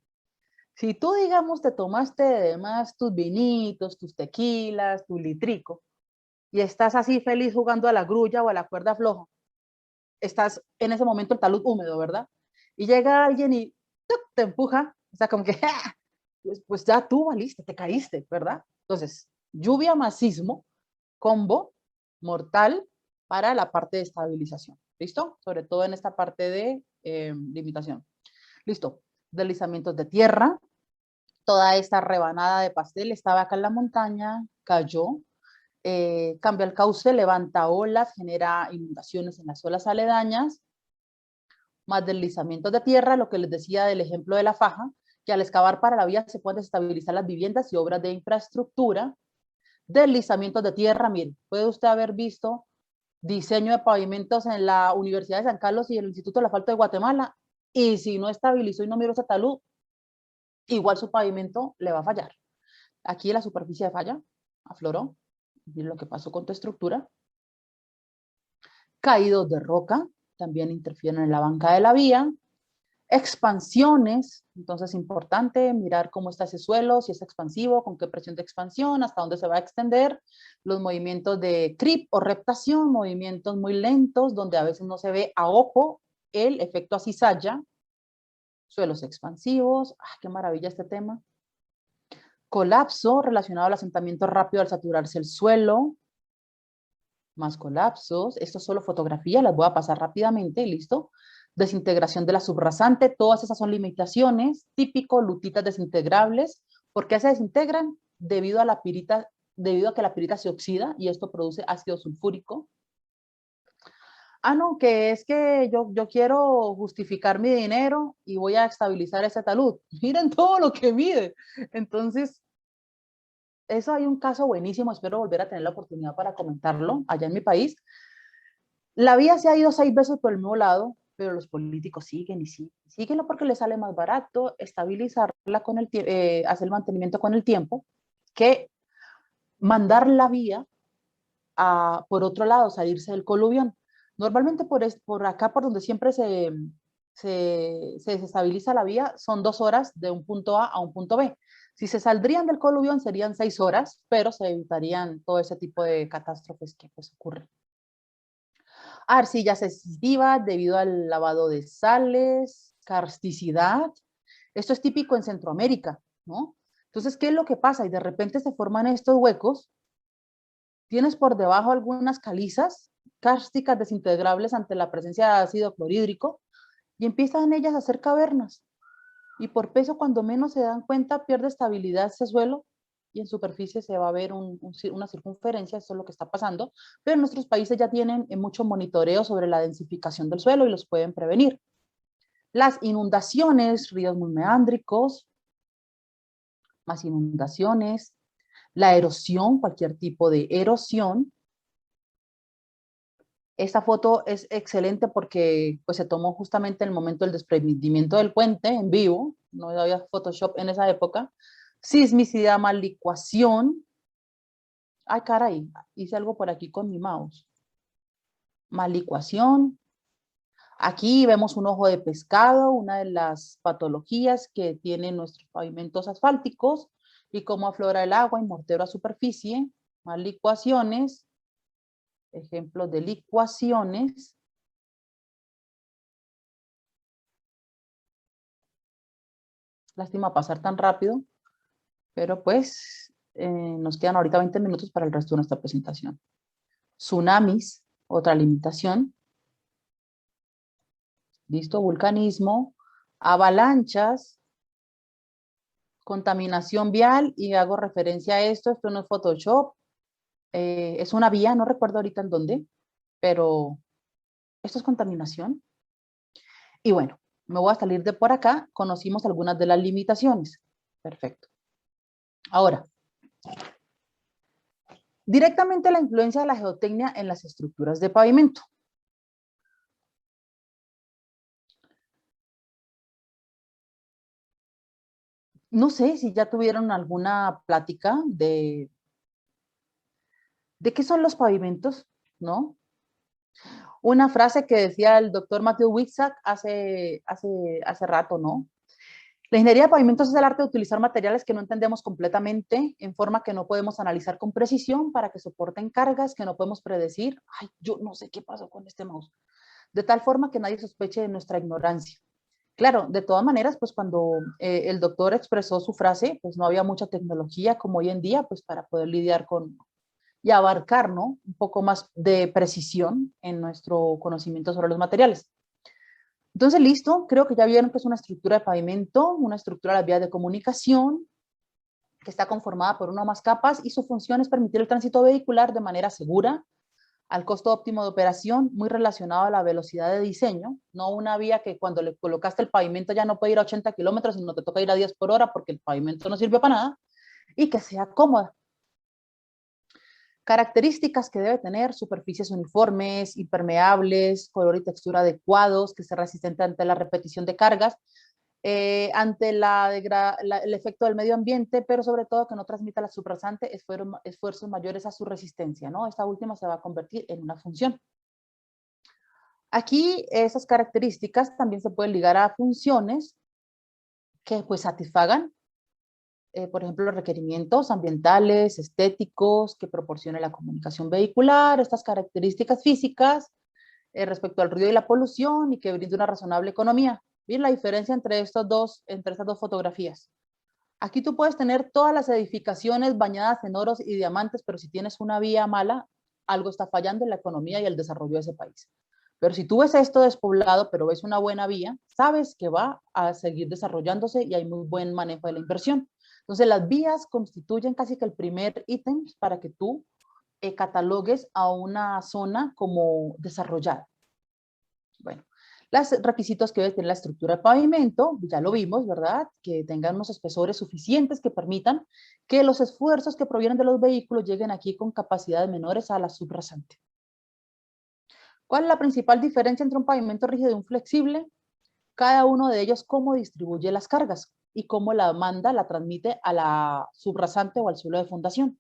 Speaker 2: Si tú, digamos, te tomaste además tus vinitos, tus tequilas, tu litrico, y estás así feliz jugando a la grulla o a la cuerda floja, estás en ese momento el talud húmedo, ¿verdad? Y llega alguien y te empuja, o sea, como que, pues ya tú valiste, te caíste, ¿verdad? Entonces, lluvia más sismo, combo mortal para la parte de estabilización, ¿listo? Sobre todo en esta parte de limitación. Listo, deslizamientos de tierra, toda esta rebanada de pastel estaba acá en la montaña, cayó, cambia el cauce, levanta olas, genera inundaciones en las olas aledañas, más deslizamientos de tierra, lo que les decía del ejemplo de la faja, que al excavar para la vía se pueden desestabilizar las viviendas y obras de infraestructura. Deslizamientos de tierra, mire, puede usted haber visto diseño de pavimentos en la Universidad de San Carlos y el Instituto del Asfalto de Guatemala, y si no estabilizó y no miró ese talud, igual su pavimento le va a fallar. Aquí la superficie de falla afloró, miren lo que pasó con tu estructura. Caídos de roca, también interfieren en la banca de la vía. Expansiones, entonces es importante mirar cómo está ese suelo, si es expansivo, con qué presión de expansión, hasta dónde se va a extender, los movimientos de creep o reptación, movimientos muy lentos, donde a veces no se ve a ojo el efecto cizalla, suelos expansivos, qué maravilla este tema. Colapso relacionado al asentamiento rápido al saturarse el suelo, más colapsos, esto es solo fotografía, las voy a pasar rápidamente, listo. Desintegración de la subrasante, todas esas son limitaciones, típico, lutitas desintegrables. ¿Por qué se desintegran? Debido a que la pirita se oxida y esto produce ácido sulfúrico. No, que es que yo quiero justificar mi dinero y voy a estabilizar ese talud. Miren todo lo que mide. Entonces, eso hay un caso buenísimo, espero volver a tener la oportunidad para comentarlo allá en mi país. La vía se ha ido 6 veces por el mismo lado, pero los políticos siguen y siguen. Síguenlo porque les sale más barato estabilizarla con el hacer el mantenimiento con el tiempo, que mandar la vía a, por otro lado, salirse del coluvión. Normalmente por acá, por donde siempre se desestabiliza la vía, son 2 horas de un punto A un punto B. Si se saldrían del coluvión serían 6 horas, pero se evitarían todo ese tipo de catástrofes que pues ocurren. Arcillas excesivas debido al lavado de sales, karsticidad. Esto es típico en Centroamérica, ¿no? Entonces, ¿qué es lo que pasa? Y de repente se forman estos huecos. Tienes por debajo algunas calizas kársticas desintegrables ante la presencia de ácido clorhídrico y empiezan ellas a hacer cavernas. Y por peso, cuando menos se dan cuenta, pierde estabilidad ese suelo y en superficie se va a ver una circunferencia, eso es lo que está pasando, pero en nuestros países ya tienen mucho monitoreo sobre la densificación del suelo y los pueden prevenir. Las inundaciones, ríos muy meándricos, más inundaciones, la erosión, cualquier tipo de erosión. Esta foto es excelente porque pues, se tomó justamente en el momento del desprendimiento del puente en vivo, no había Photoshop en esa época. Sismicidad, mal licuación. Ay, caray, hice algo por aquí con mi mouse. Mal licuación. Aquí vemos un ojo de pescado, una de las patologías que tienen nuestros pavimentos asfálticos y cómo aflora el agua y mortero a superficie. Mal licuaciones. Ejemplos de licuaciones. Lástima pasar tan rápido, pero pues nos quedan ahorita 20 minutos para el resto de nuestra presentación. Tsunamis, otra limitación. Listo, vulcanismo, avalanchas, contaminación vial, y hago referencia a esto no es Photoshop, es una vía, no recuerdo ahorita en dónde, pero esto es contaminación. Y bueno, me voy a salir de por acá, conocimos algunas de las limitaciones. Perfecto. Ahora, directamente la influencia de la geotecnia en las estructuras de pavimento. No sé si ya tuvieron alguna plática de qué son los pavimentos, ¿no? Una frase que decía el doctor Matthew Wiczak hace rato, ¿no? La ingeniería de pavimentos es el arte de utilizar materiales que no entendemos completamente, en forma que no podemos analizar con precisión para que soporten cargas que no podemos predecir. Ay, yo no sé qué pasó con este mouse. De tal forma que nadie sospeche de nuestra ignorancia. Claro, de todas maneras, pues cuando el doctor expresó su frase, pues no había mucha tecnología como hoy en día, pues para poder lidiar con y abarcar, ¿no? Un poco más de precisión en nuestro conocimiento sobre los materiales. Entonces, listo, creo que ya vieron que es una estructura de pavimento, una estructura de las vías de comunicación, que está conformada por una o más capas y su función es permitir el tránsito vehicular de manera segura, al costo óptimo de operación, muy relacionado a la velocidad de diseño, no una vía que cuando le colocaste el pavimento ya no puede ir a 80 kilómetros, sino te toca ir a 10 por hora porque el pavimento no sirve para nada, y que sea cómoda. Características que debe tener: superficies uniformes, impermeables, color y textura adecuados, que sea resistente ante la repetición de cargas, ante el efecto del medio ambiente, pero sobre todo que no transmita la subrasante esfuerzos mayores a su resistencia, ¿no? Esta última se va a convertir en una función. Aquí esas características también se pueden ligar a funciones que pues satisfagan por ejemplo, los requerimientos ambientales, estéticos, que proporcione la comunicación vehicular, estas características físicas respecto al ruido y la polución, y que brinde una razonable economía. ¿Ven la diferencia entre estas dos fotografías? Aquí tú puedes tener todas las edificaciones bañadas en oros y diamantes, pero si tienes una vía mala, algo está fallando en la economía y el desarrollo de ese país. Pero si tú ves esto despoblado, pero ves una buena vía, sabes que va a seguir desarrollándose y hay muy buen manejo de la inversión. Entonces, las vías constituyen casi que el primer ítem para que tú catalogues a una zona como desarrollada. Bueno, los requisitos que debe tener la estructura de pavimento, ya lo vimos, ¿verdad? Que tengan unos espesores suficientes que permitan que los esfuerzos que provienen de los vehículos lleguen aquí con capacidades menores a la subrasante. ¿Cuál es la principal diferencia entre un pavimento rígido y un flexible? Cada uno de ellos cómo distribuye las cargas y cómo la manda, la transmite a la subrasante o al suelo de fundación.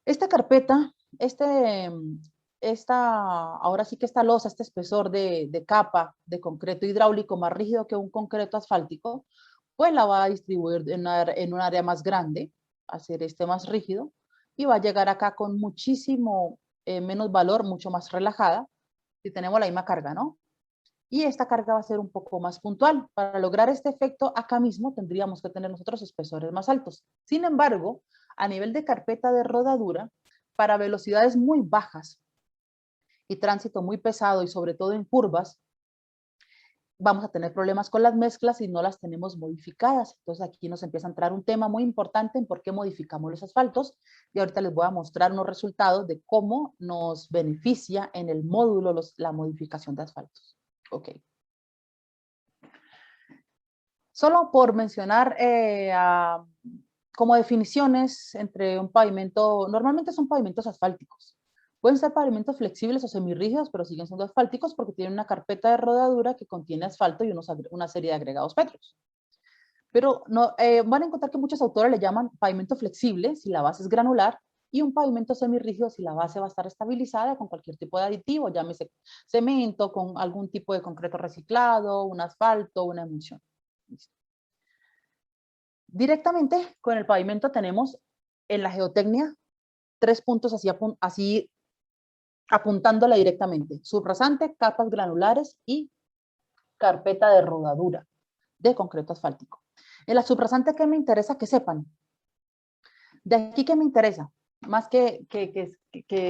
Speaker 2: Esta carpeta, ahora sí que esta losa, este espesor de capa de concreto hidráulico más rígido que un concreto asfáltico, pues la va a distribuir en un área más grande, hacer más rígido, y va a llegar acá con muchísimo menos valor, mucho más relajada, si tenemos la misma carga, ¿no? Y esta carga va a ser un poco más puntual. Para lograr este efecto, acá mismo tendríamos que tener nosotros espesores más altos. Sin embargo, a nivel de carpeta de rodadura, para velocidades muy bajas y tránsito muy pesado y sobre todo en curvas, vamos a tener problemas con las mezclas si no las tenemos modificadas. Entonces aquí nos empieza a entrar un tema muy importante en por qué modificamos los asfaltos, y ahorita les voy a mostrar unos resultados de cómo nos beneficia en el módulo la modificación de asfaltos. Ok. Solo por mencionar como definiciones entre un pavimento, normalmente son pavimentos asfálticos. Pueden ser pavimentos flexibles o semirrígidos, pero siguen siendo asfálticos porque tienen una carpeta de rodadura que contiene asfalto y una serie de agregados pétreos. Pero no, van a encontrar que muchos autores le llaman pavimento flexible si la base es granular, y un pavimento semirrígido si la base va a estar estabilizada con cualquier tipo de aditivo, llámese cemento, con algún tipo de concreto reciclado, un asfalto, una emulsión. Listo. Directamente con el pavimento tenemos en la geotecnia 3 puntos así apuntándole directamente: subrasante, capas granulares y carpeta de rodadura de concreto asfáltico. En la subrasante, ¿qué me interesa que sepan? De aquí, ¿qué me interesa? Más que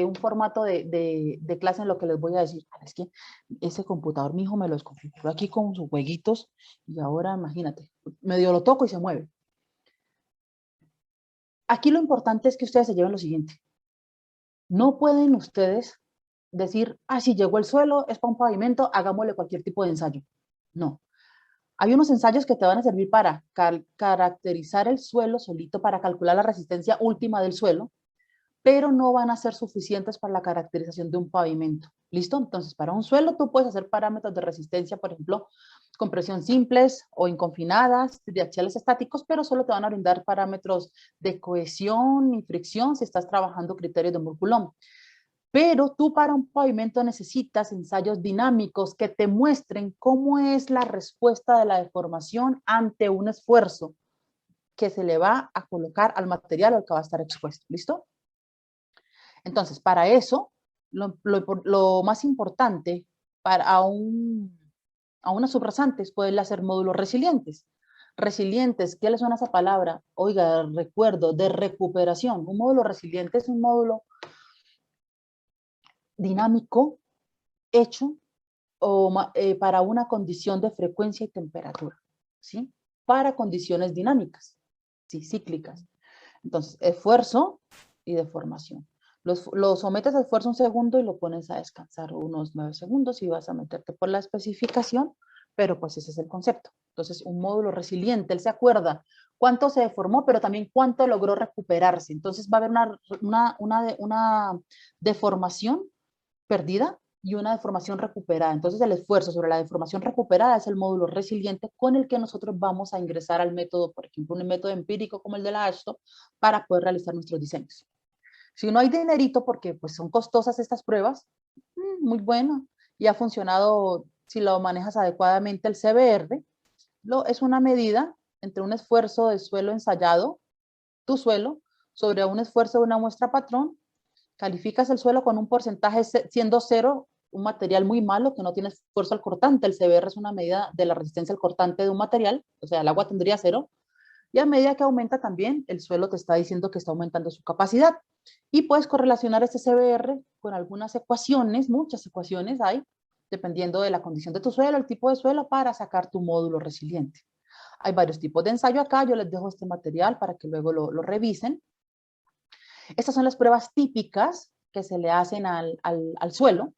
Speaker 2: un formato de clase en lo que les voy a decir. Es que ese computador, mi hijo me lo desconfiguró aquí con sus jueguitos y ahora imagínate, medio lo toco y se mueve. Aquí lo importante es que ustedes se lleven lo siguiente. No pueden ustedes decir, si llegó el suelo, es para un pavimento, hagámosle cualquier tipo de ensayo. No. Hay unos ensayos que te van a servir para caracterizar el suelo solito, para calcular la resistencia última del suelo, pero no van a ser suficientes para la caracterización de un pavimento. ¿Listo? Entonces, para un suelo tú puedes hacer parámetros de resistencia, por ejemplo, compresión simples o inconfinadas, triaxiales estáticos, pero solo te van a brindar parámetros de cohesión y fricción si estás trabajando criterios de Moore-Coulomb. Pero tú para un pavimento necesitas ensayos dinámicos que te muestren cómo es la respuesta de la deformación ante un esfuerzo que se le va a colocar al material al que va a estar expuesto. ¿Listo? Entonces, para eso, lo más importante a una subrasante es poderle hacer módulos resilientes. Resilientes, ¿qué le suena esa palabra? Oiga, recuerdo, de recuperación. Un módulo resiliente es un módulo dinámico hecho para una condición de frecuencia y temperatura, ¿sí? Para condiciones dinámicas, ¿sí? Cíclicas. Entonces, esfuerzo y deformación. Lo sometes a esfuerzo un segundo y lo pones a descansar unos 9 segundos y vas a meterte por la especificación, pero pues ese es el concepto. Entonces, un módulo resiliente, él se acuerda cuánto se deformó, pero también cuánto logró recuperarse. Entonces, va a haber una deformación perdida y una deformación recuperada. Entonces, el esfuerzo sobre la deformación recuperada es el módulo resiliente con el que nosotros vamos a ingresar al método, por ejemplo, un método empírico como el de la AASHTO, para poder realizar nuestros diseños. Si no hay dinerito, porque pues son costosas estas pruebas, muy bueno, y ha funcionado si lo manejas adecuadamente. El CBR es una medida entre un esfuerzo de suelo ensayado, tu suelo, sobre un esfuerzo de una muestra patrón. Calificas el suelo con un porcentaje siendo 0, un material muy malo que no tiene esfuerzo al cortante. El CBR es una medida de la resistencia al cortante de un material, o sea, el agua tendría 0, y a medida que aumenta también, el suelo te está diciendo que está aumentando su capacidad. Y puedes correlacionar este CBR con algunas ecuaciones, muchas ecuaciones hay, dependiendo de la condición de tu suelo, el tipo de suelo, para sacar tu módulo resiliente. Hay varios tipos de ensayo acá, yo les dejo este material para que luego lo revisen. Estas son las pruebas típicas que se le hacen al suelo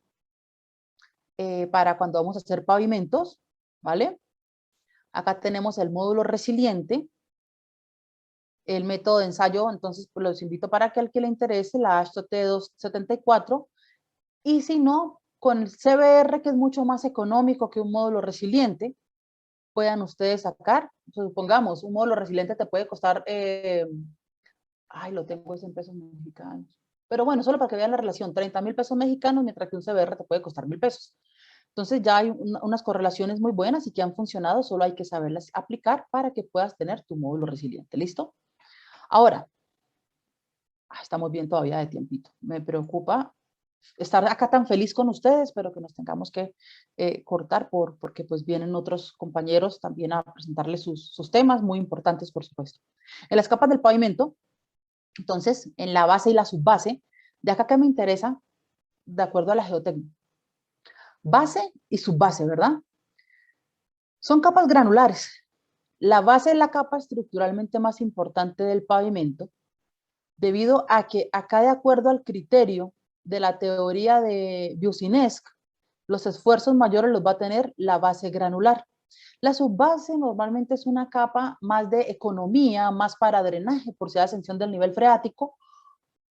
Speaker 2: para cuando vamos a hacer pavimentos, ¿vale? Acá tenemos el módulo resiliente, el método de ensayo. Entonces pues los invito para que al que le interese la AASHTO T274, y si no, con el CBR, que es mucho más económico que un módulo resiliente, puedan ustedes sacar, supongamos, un módulo resiliente te puede costar, lo tengo es en pesos mexicanos, pero bueno, solo para que vean la relación, 30,000 pesos mexicanos, mientras que un CBR te puede costar 1,000 pesos. Entonces ya hay unas correlaciones muy buenas y que han funcionado, solo hay que saberlas aplicar para que puedas tener tu módulo resiliente, ¿listo? Ahora, estamos bien todavía de tiempito, me preocupa estar acá tan feliz con ustedes, pero que nos tengamos que cortar porque pues vienen otros compañeros también a presentarles sus temas muy importantes, por supuesto. En las capas del pavimento, entonces, en la base y la subbase, de acá que me interesa, de acuerdo a la geotecnia. Base y subbase, ¿verdad? Son capas granulares. La base es la capa estructuralmente más importante del pavimento, debido a que acá, de acuerdo al criterio de la teoría de Bucinesc, los esfuerzos mayores los va a tener la base granular. La subbase normalmente es una capa más de economía, más para drenaje, por si hay ascensión del nivel freático.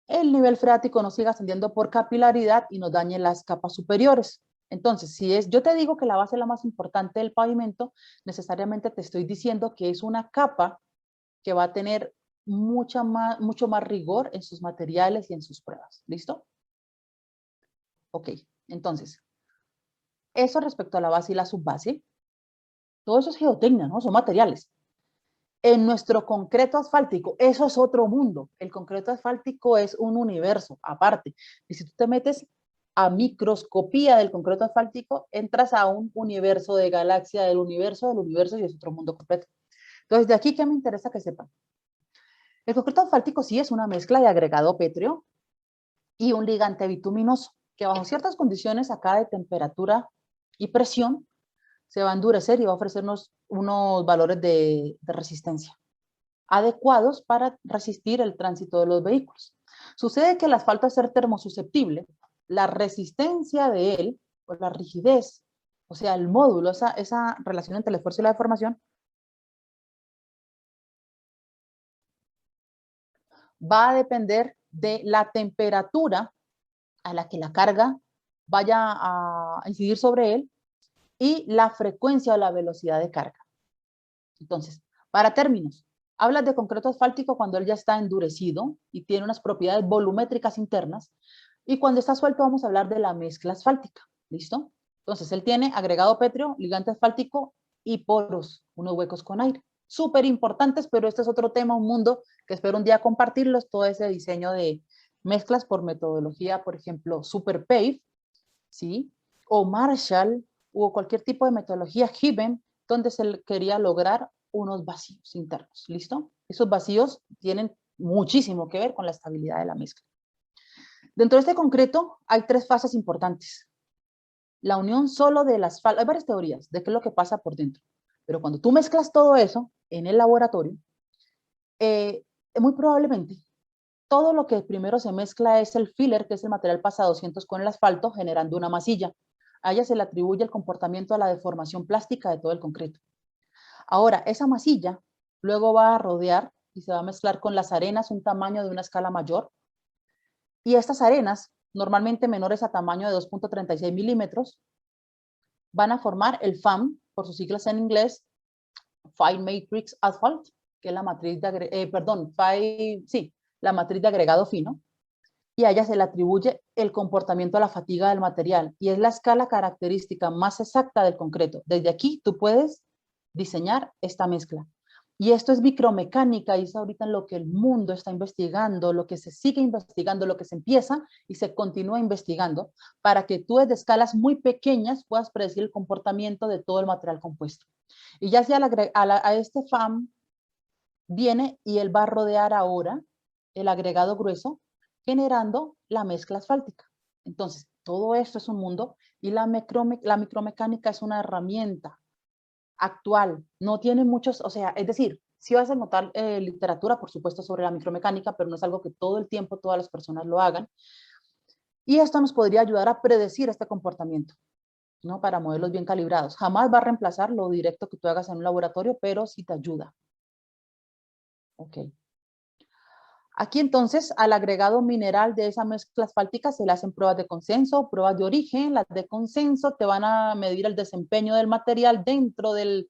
Speaker 2: El nivel freático no siga ascendiendo por capilaridad y nos dañe las capas superiores. Entonces, yo te digo que la base es la más importante del pavimento, necesariamente te estoy diciendo que es una capa que va a tener mucho más rigor en sus materiales y en sus pruebas. ¿Listo? Ok, entonces, eso respecto a la base y la subbase, todo eso es geotecnia, ¿no? Son materiales. En nuestro concreto asfáltico, eso es otro mundo. El concreto asfáltico es un universo aparte. Y si tú te metes a microscopía del concreto asfáltico, entras a un universo de galaxia, del universo, y es otro mundo completo. Entonces, de aquí, ¿qué me interesa que sepan? El concreto asfáltico sí es una mezcla de agregado pétreo y un ligante bituminoso, que bajo ciertas condiciones acá de temperatura y presión, se va a endurecer y va a ofrecernos unos valores de resistencia adecuados para resistir el tránsito de los vehículos. Sucede que el asfalto, al ser termosusceptible, la resistencia de él, o la rigidez, o sea, el módulo, esa relación entre el esfuerzo y la deformación, va a depender de la temperatura a la que la carga vaya a incidir sobre él y la frecuencia o la velocidad de carga. Entonces, para términos, hablas de concreto asfáltico cuando él ya está endurecido y tiene unas propiedades volumétricas internas, y cuando está suelto vamos a hablar de la mezcla asfáltica. ¿Listo? Entonces, él tiene agregado pétreo, ligante asfáltico y poros, unos huecos con aire. Súper importantes, pero este es otro tema, un mundo que espero un día compartirlos, todo ese diseño de mezclas por metodología, por ejemplo, Super Pave, ¿sí? O Marshall, o cualquier tipo de metodología Given, donde se quería lograr unos vacíos internos, ¿listo? Esos vacíos tienen muchísimo que ver con la estabilidad de la mezcla. Dentro de este concreto hay tres fases importantes. La unión solo del asfalto, hay varias teorías de qué es lo que pasa por dentro, pero cuando tú mezclas todo eso en el laboratorio, muy probablemente todo lo que primero se mezcla es el filler, que es el material pasa 200 con el asfalto, generando una masilla. A ella se le atribuye el comportamiento a la deformación plástica de todo el concreto. Ahora, esa masilla luego va a rodear y se va a mezclar con las arenas, un tamaño de una escala mayor. Y estas arenas, normalmente menores a tamaño de 2.36 milímetros, van a formar el FAM, por sus siglas en inglés, Fine Matrix Asphalt, que es la matriz de, la matriz de agregado fino, y a ella se le atribuye el comportamiento de la fatiga del material, y es la escala característica más exacta del concreto. Desde aquí tú puedes diseñar esta mezcla. Y esto es micromecánica, y es ahorita en lo que el mundo está investigando, lo que se sigue investigando, lo que se empieza y se continúa investigando, para que tú desde escalas muy pequeñas puedas predecir el comportamiento de todo el material compuesto. Y ya sea a este FAM viene y él va a rodear ahora el agregado grueso, generando la mezcla asfáltica. Entonces, todo esto es un mundo y la micromecánica es una herramienta actual. No tiene muchos, o sea, es decir, sí vas a encontrar literatura, por supuesto, sobre la micromecánica, pero no es algo que todo el tiempo todas las personas lo hagan. Y esto nos podría ayudar a predecir este comportamiento, ¿no? Para modelos bien calibrados. Jamás va a reemplazar lo directo que tú hagas en un laboratorio, pero sí te ayuda. Ok. Aquí entonces al agregado mineral de esa mezcla asfáltica se le hacen pruebas de consenso, pruebas de origen. Las de consenso te van a medir el desempeño del material dentro del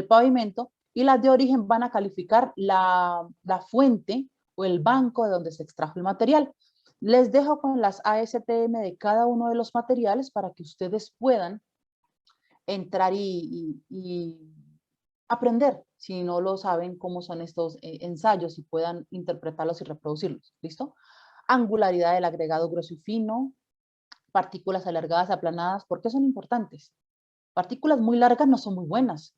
Speaker 2: pavimento, y las de origen van a calificar la fuente o el banco de donde se extrajo el material. Les dejo con las ASTM de cada uno de los materiales para que ustedes puedan entrar y aprender, si no lo saben, cómo son estos ensayos y puedan interpretarlos y reproducirlos. ¿Listo? Angularidad del agregado grueso y fino, partículas alargadas y aplanadas. ¿Por qué son importantes? Partículas muy largas no son muy buenas.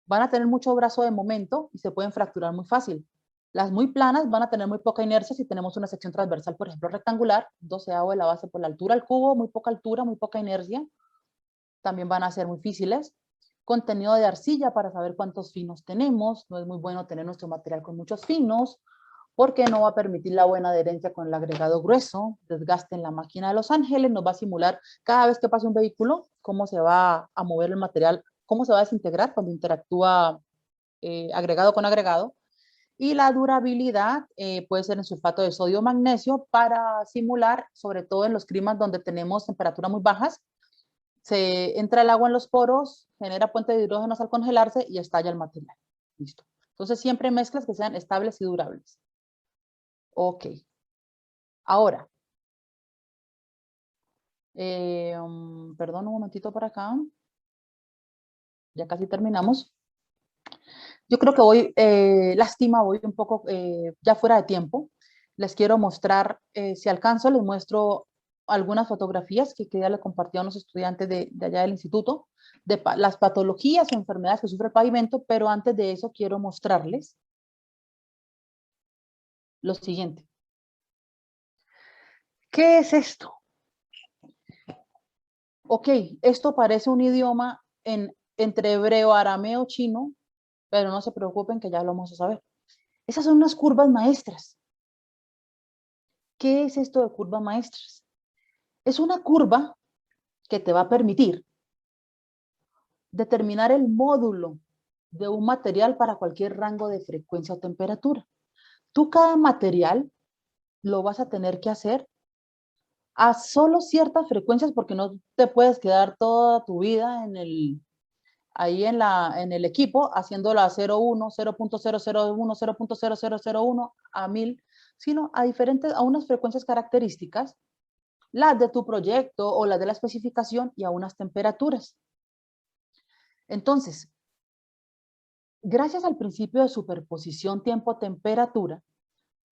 Speaker 2: Van a tener mucho brazo de momento y se pueden fracturar muy fácil. Las muy planas van a tener muy poca inercia si tenemos una sección transversal, por ejemplo, rectangular, 12avo de la base por la altura al cubo, muy poca altura, muy poca inercia. También van a ser muy difíciles. Contenido de arcilla para saber cuántos finos tenemos. No es muy bueno tener nuestro material con muchos finos, porque no va a permitir la buena adherencia con el agregado grueso. Desgaste en la máquina de Los Ángeles nos va a simular cada vez que pase un vehículo cómo se va a mover el material, cómo se va a desintegrar cuando interactúa agregado con agregado. Y la durabilidad puede ser en sulfato de sodio o magnesio para simular, sobre todo en los climas donde tenemos temperaturas muy bajas, se entra el agua en los poros, genera puente de hidrógenos al congelarse y estalla el material. Listo. Entonces siempre mezclas que sean estables y durables. Ok. Ahora, perdón un momentito por acá. Ya casi terminamos. Yo creo que voy, lástima, voy un poco ya fuera de tiempo. Les quiero mostrar, si alcanzo, les muestro algunas fotografías que ya le compartí a unos estudiantes de allá del instituto, de las patologías o enfermedades que sufre el pavimento, pero antes de eso quiero mostrarles lo siguiente. ¿Qué es esto? Ok, esto parece un idioma entre hebreo, arameo, chino, pero no se preocupen que ya lo vamos a saber. Esas son unas curvas maestras. ¿Qué es esto de curvas maestras? Es una curva que te va a permitir determinar el módulo de un material para cualquier rango de frecuencia o temperatura. Tú cada material lo vas a tener que hacer a solo ciertas frecuencias, porque no te puedes quedar toda tu vida ahí en el equipo haciéndolo a 0.1, 0.001, 0.0001 a 1000, sino a unas frecuencias características, las de tu proyecto o las de la especificación, y a unas temperaturas. Entonces, gracias al principio de superposición tiempo-temperatura,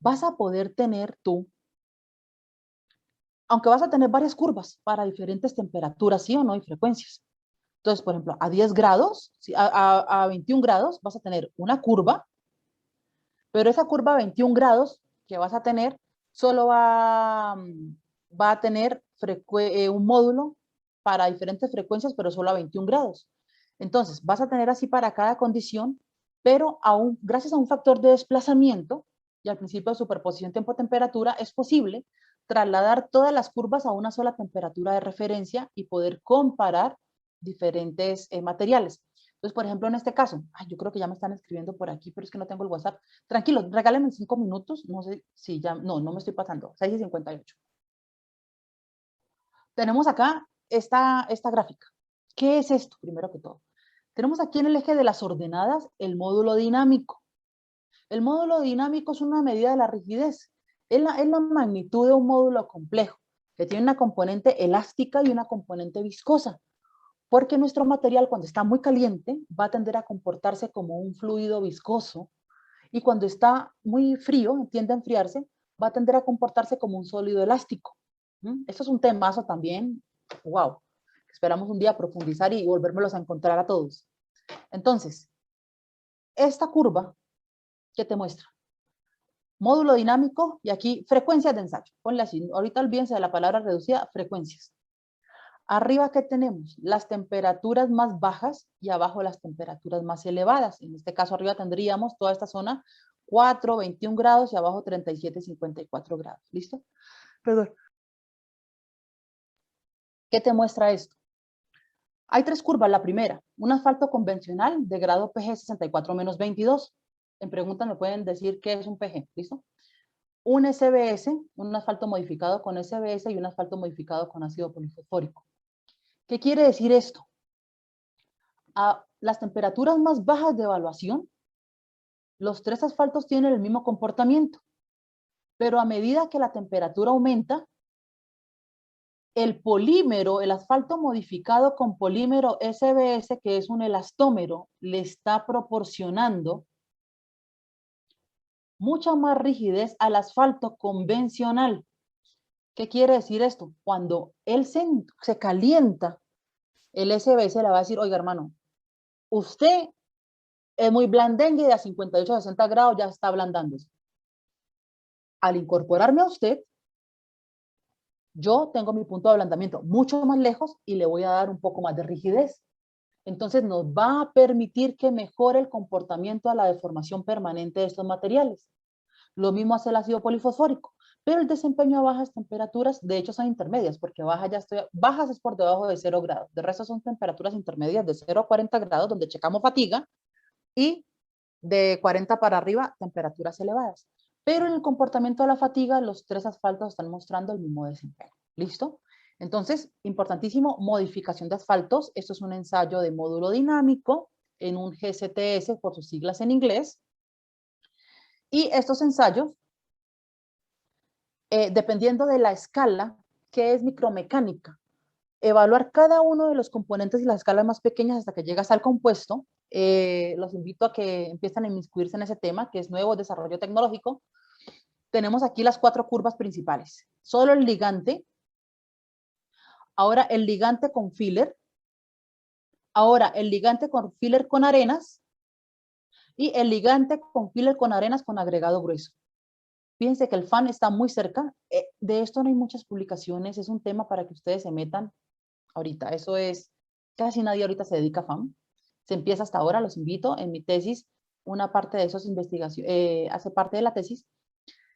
Speaker 2: vas a poder tener tú, aunque vas a tener varias curvas para diferentes temperaturas, sí o no, y frecuencias. Entonces, por ejemplo, a 10 grados, a 21 grados, vas a tener una curva, pero esa curva a 21 grados que vas a tener, solo va a tener un módulo para diferentes frecuencias, pero solo a 21 grados. Entonces, vas a tener así para cada condición, pero gracias a un factor de desplazamiento y al principio de superposición tiempo-temperatura, es posible trasladar todas las curvas a una sola temperatura de referencia y poder comparar diferentes materiales. Entonces, por ejemplo, en este caso, yo creo que ya me están escribiendo por aquí, pero es que no tengo el WhatsApp. Tranquilos, regálenme 5 minutos, no sé si ya, no me estoy pasando, 6:58. Tenemos acá esta gráfica. ¿Qué es esto? Primero que todo, tenemos aquí en el eje de las ordenadas el módulo dinámico. El módulo dinámico es una medida de la rigidez. Es la magnitud de un módulo complejo, que tiene una componente elástica y una componente viscosa. Porque nuestro material, cuando está muy caliente, va a tender a comportarse como un fluido viscoso, y cuando está muy frío, tiende a enfriarse, va a tender a comportarse como un sólido elástico. Esto es un temazo también, wow. Esperamos un día profundizar y volvérmelos a encontrar a todos. Entonces, esta curva que te muestra módulo dinámico y aquí frecuencias de ensayo. Ponle así, ahorita olvídense de la palabra reducida, frecuencias. Arriba, ¿qué tenemos? Las temperaturas más bajas y abajo las temperaturas más elevadas. En este caso, arriba tendríamos toda esta zona 4, 21 grados y abajo 37, 54 grados. ¿Listo? Perdón. ¿Qué te muestra esto? Hay 3 curvas. La primera, un asfalto convencional de grado PG 64 menos 22. En preguntas me pueden decir qué es un PG. ¿Listo? un SBS, un asfalto modificado con SBS y un asfalto modificado con ácido polifosfórico. ¿Qué quiere decir esto? A las temperaturas más bajas de evaluación, los tres asfaltos tienen el mismo comportamiento, pero a medida que la temperatura aumenta, el polímero, el asfalto modificado con polímero SBS, que es un elastómero, le está proporcionando mucha más rigidez al asfalto convencional. ¿Qué quiere decir esto? Cuando él se calienta, el SBS le va a decir, oiga hermano, usted es muy blandengue y a 58 a 60 grados ya está ablandándose. Al incorporarme a usted, yo tengo mi punto de ablandamiento mucho más lejos y le voy a dar un poco más de rigidez. Entonces nos va a permitir que mejore el comportamiento a la deformación permanente de estos materiales. Lo mismo hace el ácido polifosfórico, pero el desempeño a bajas temperaturas, de hecho son intermedias, porque bajas es por debajo de 0 grados. De resto son temperaturas intermedias de 0 a 40 grados, donde checamos fatiga, y de 40 para arriba, temperaturas elevadas. Pero en el comportamiento de la fatiga, los tres asfaltos están mostrando el mismo desempeño. ¿Listo? Entonces, importantísimo, modificación de asfaltos. Esto es un ensayo de módulo dinámico en un GCTS, por sus siglas en inglés. Y estos ensayos, dependiendo de la escala, que es micromecánica, evaluar cada uno de los componentes y las escalas más pequeñas hasta que llegas al compuesto. Los invito a que empiecen a inmiscuirse en ese tema, que es nuevo desarrollo tecnológico. Tenemos aquí las 4 curvas principales. Solo el ligante. Ahora el ligante con filler. Ahora el ligante con filler con arenas. Y el ligante con filler con arenas con agregado grueso. Fíjense que el FAN está muy cerca. De esto no hay muchas publicaciones. Es un tema para que ustedes se metan ahorita. Eso es, casi nadie ahorita se dedica a FAN. Se empieza hasta ahora, los invito. En mi tesis, una parte de esas investigaciones hace parte de la tesis.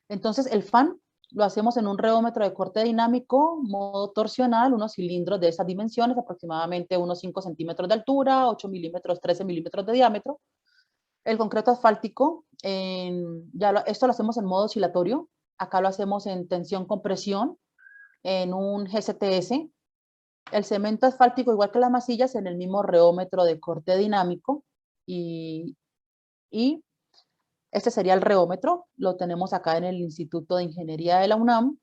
Speaker 2: Entonces, el FAN lo hacemos en un reómetro de corte dinámico, modo torsional, unos cilindros de esas dimensiones, aproximadamente unos 5 centímetros de altura, 8 milímetros, 13 milímetros de diámetro. El concreto asfáltico, esto lo hacemos en modo oscilatorio. Acá lo hacemos en tensión-compresión, en un GCTS. El cemento asfáltico, igual que las masillas, en el mismo reómetro de corte dinámico. Y este sería el reómetro. Lo tenemos acá en el Instituto de Ingeniería de la UNAM.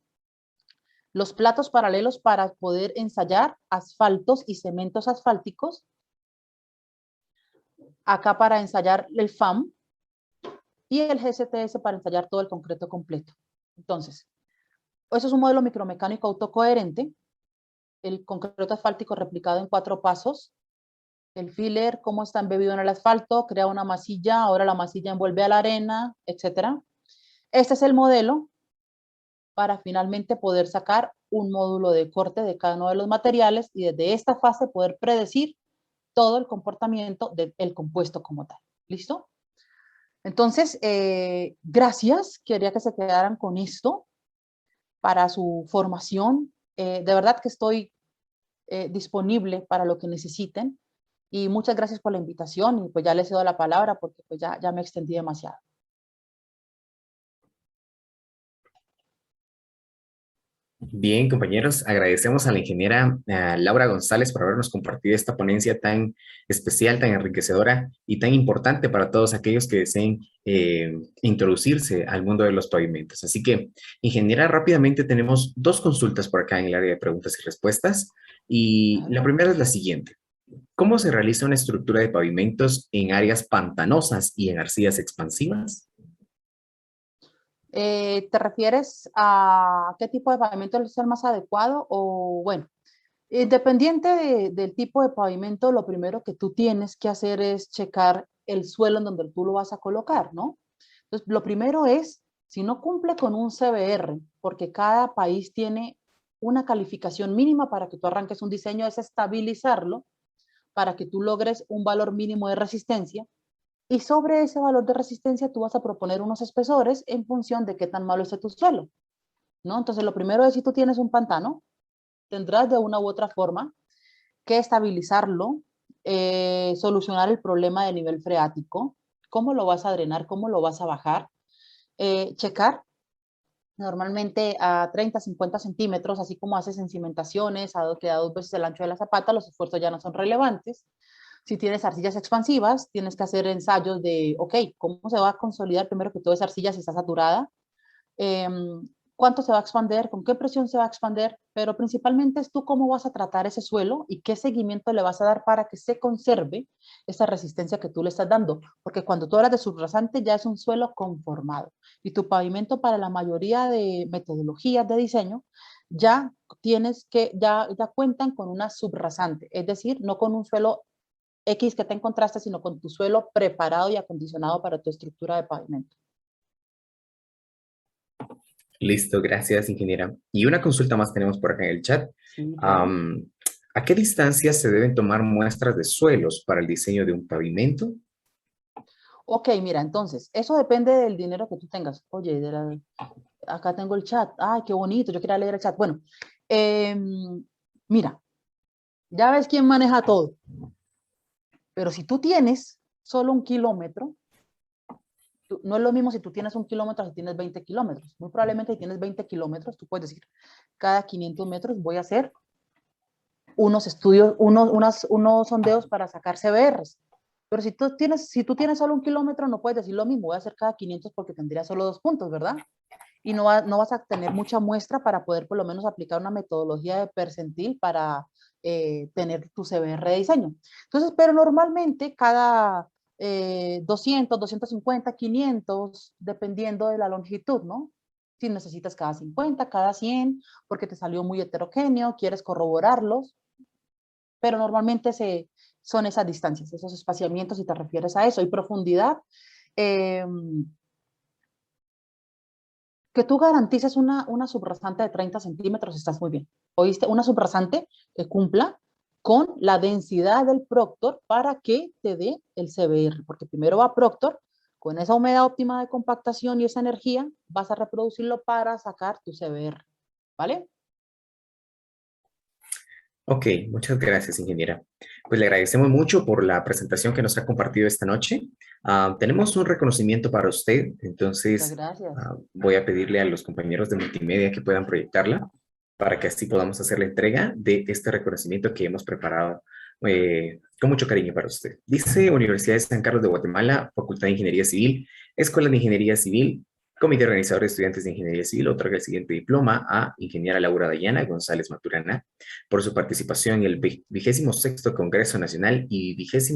Speaker 2: Los platos paralelos para poder ensayar asfaltos y cementos asfálticos. Acá para ensayar el FAM. Y el GCTS para ensayar todo el concreto completo. Entonces, eso es un modelo micromecánico autocoherente. El concreto asfáltico replicado en 4 pasos. El filler, cómo está embebido en el asfalto, crea una masilla, ahora la masilla envuelve a la arena, etc. Este es el modelo para finalmente poder sacar un módulo de corte de cada uno de los materiales y desde esta fase poder predecir todo el comportamiento del compuesto como tal. ¿Listo? Entonces, gracias. Quería que se quedaran con esto para su formación. De verdad que estoy disponible para lo que necesiten. Y muchas gracias por la invitación. Y pues ya les cedo la palabra porque pues ya me extendí demasiado.
Speaker 1: Bien, compañeros, agradecemos a la ingeniera Laura González por habernos compartido esta ponencia tan especial, tan enriquecedora y tan importante para todos aquellos que deseen introducirse al mundo de los pavimentos. Así que, ingeniera, rápidamente tenemos 2 consultas por acá en el área de preguntas y respuestas. Y la primera es la siguiente. ¿Cómo se realiza una estructura de pavimentos en áreas pantanosas y en arcillas expansivas?
Speaker 2: ¿Te refieres a qué tipo de pavimento es el más adecuado? O bueno, independiente del tipo de pavimento, lo primero que tú tienes que hacer es checar el suelo en donde tú lo vas a colocar, ¿no? Entonces, lo primero es, si no cumple con un CBR, porque cada país tiene una calificación mínima para que tú arranques un diseño, es estabilizarlo para que tú logres un valor mínimo de resistencia. Y sobre ese valor de resistencia tú vas a proponer unos espesores en función de qué tan malo esté tu suelo, ¿no? Entonces, lo primero es, si tú tienes un pantano, tendrás de una u otra forma que estabilizarlo, solucionar el problema de nivel freático, cómo lo vas a drenar, cómo lo vas a bajar, checar normalmente a 30, 50 centímetros, así como haces en cimentaciones, que da 2 veces el ancho de la zapata, los esfuerzos ya no son relevantes. Si tienes arcillas expansivas, tienes que hacer ensayos de, ok, ¿cómo se va a consolidar primero que todo esa arcilla si está saturada? Cuánto se va a expander, con qué presión se va a expander, pero principalmente es tú cómo vas a tratar ese suelo y qué seguimiento le vas a dar para que se conserve esa resistencia que tú le estás dando, porque cuando tú hablas de subrasante ya es un suelo conformado y tu pavimento para la mayoría de metodologías de diseño ya ya cuentan con una subrasante, es decir, no con un suelo X que te encontraste, sino con tu suelo preparado y acondicionado para tu estructura de pavimento.
Speaker 1: Listo, gracias, ingeniera. Y una consulta más tenemos por acá en el chat.
Speaker 2: Sí, claro.
Speaker 1: ¿A qué distancia se deben tomar muestras de suelos para el diseño de un pavimento?
Speaker 2: Ok, mira, entonces, eso depende del dinero que tú tengas. Oye, acá tengo el chat. Ay, qué bonito, yo quería leer el chat. Bueno, mira, ya ves quién maneja todo. Pero si tú tienes solo 1 kilómetro, no es lo mismo si tú tienes 1 kilómetro si tienes 20 kilómetros. Muy probablemente si tienes 20 kilómetros, tú puedes decir, cada 500 metros voy a hacer unos estudios, unos sondeos para sacar CBRs. Pero si tú tienes solo 1 kilómetro, no puedes decir lo mismo, voy a hacer cada 500 porque tendría solo 2 puntos, ¿verdad? Y no vas a tener mucha muestra para poder por lo menos aplicar una metodología de percentil para tener tu CBR de diseño. Entonces, pero normalmente cada 200, 250, 500, dependiendo de la longitud, ¿no? Si necesitas cada 50, cada 100, porque te salió muy heterogéneo, quieres corroborarlos, pero normalmente son esas distancias, esos espaciamientos, si te refieres a eso, y profundidad. Eh, que tú garantices una subrasante de 30 centímetros, estás muy bien. ¿Oíste? Una subrasante que cumpla con la densidad del Proctor para que te dé el CBR, porque primero va Proctor, con esa humedad óptima de compactación y esa energía, vas a reproducirlo para sacar tu CBR, ¿vale?
Speaker 1: Ok, muchas gracias, ingeniera. Pues le agradecemos mucho por la presentación que nos ha compartido esta noche. Tenemos un reconocimiento para usted,
Speaker 2: Muchas
Speaker 1: entonces
Speaker 2: gracias.
Speaker 1: voy a pedirle a los compañeros de multimedia que puedan proyectarla para que así podamos hacer la entrega de este reconocimiento que hemos preparado con mucho cariño para usted. Dice Universidad de San Carlos de Guatemala, Facultad de Ingeniería Civil, Escuela de Ingeniería Civil, Comité Organizador de Estudiantes de Ingeniería Civil, otorga el siguiente diploma a ingeniera Laura Dayana González Maturana por su participación en el 26º Congreso Nacional y 20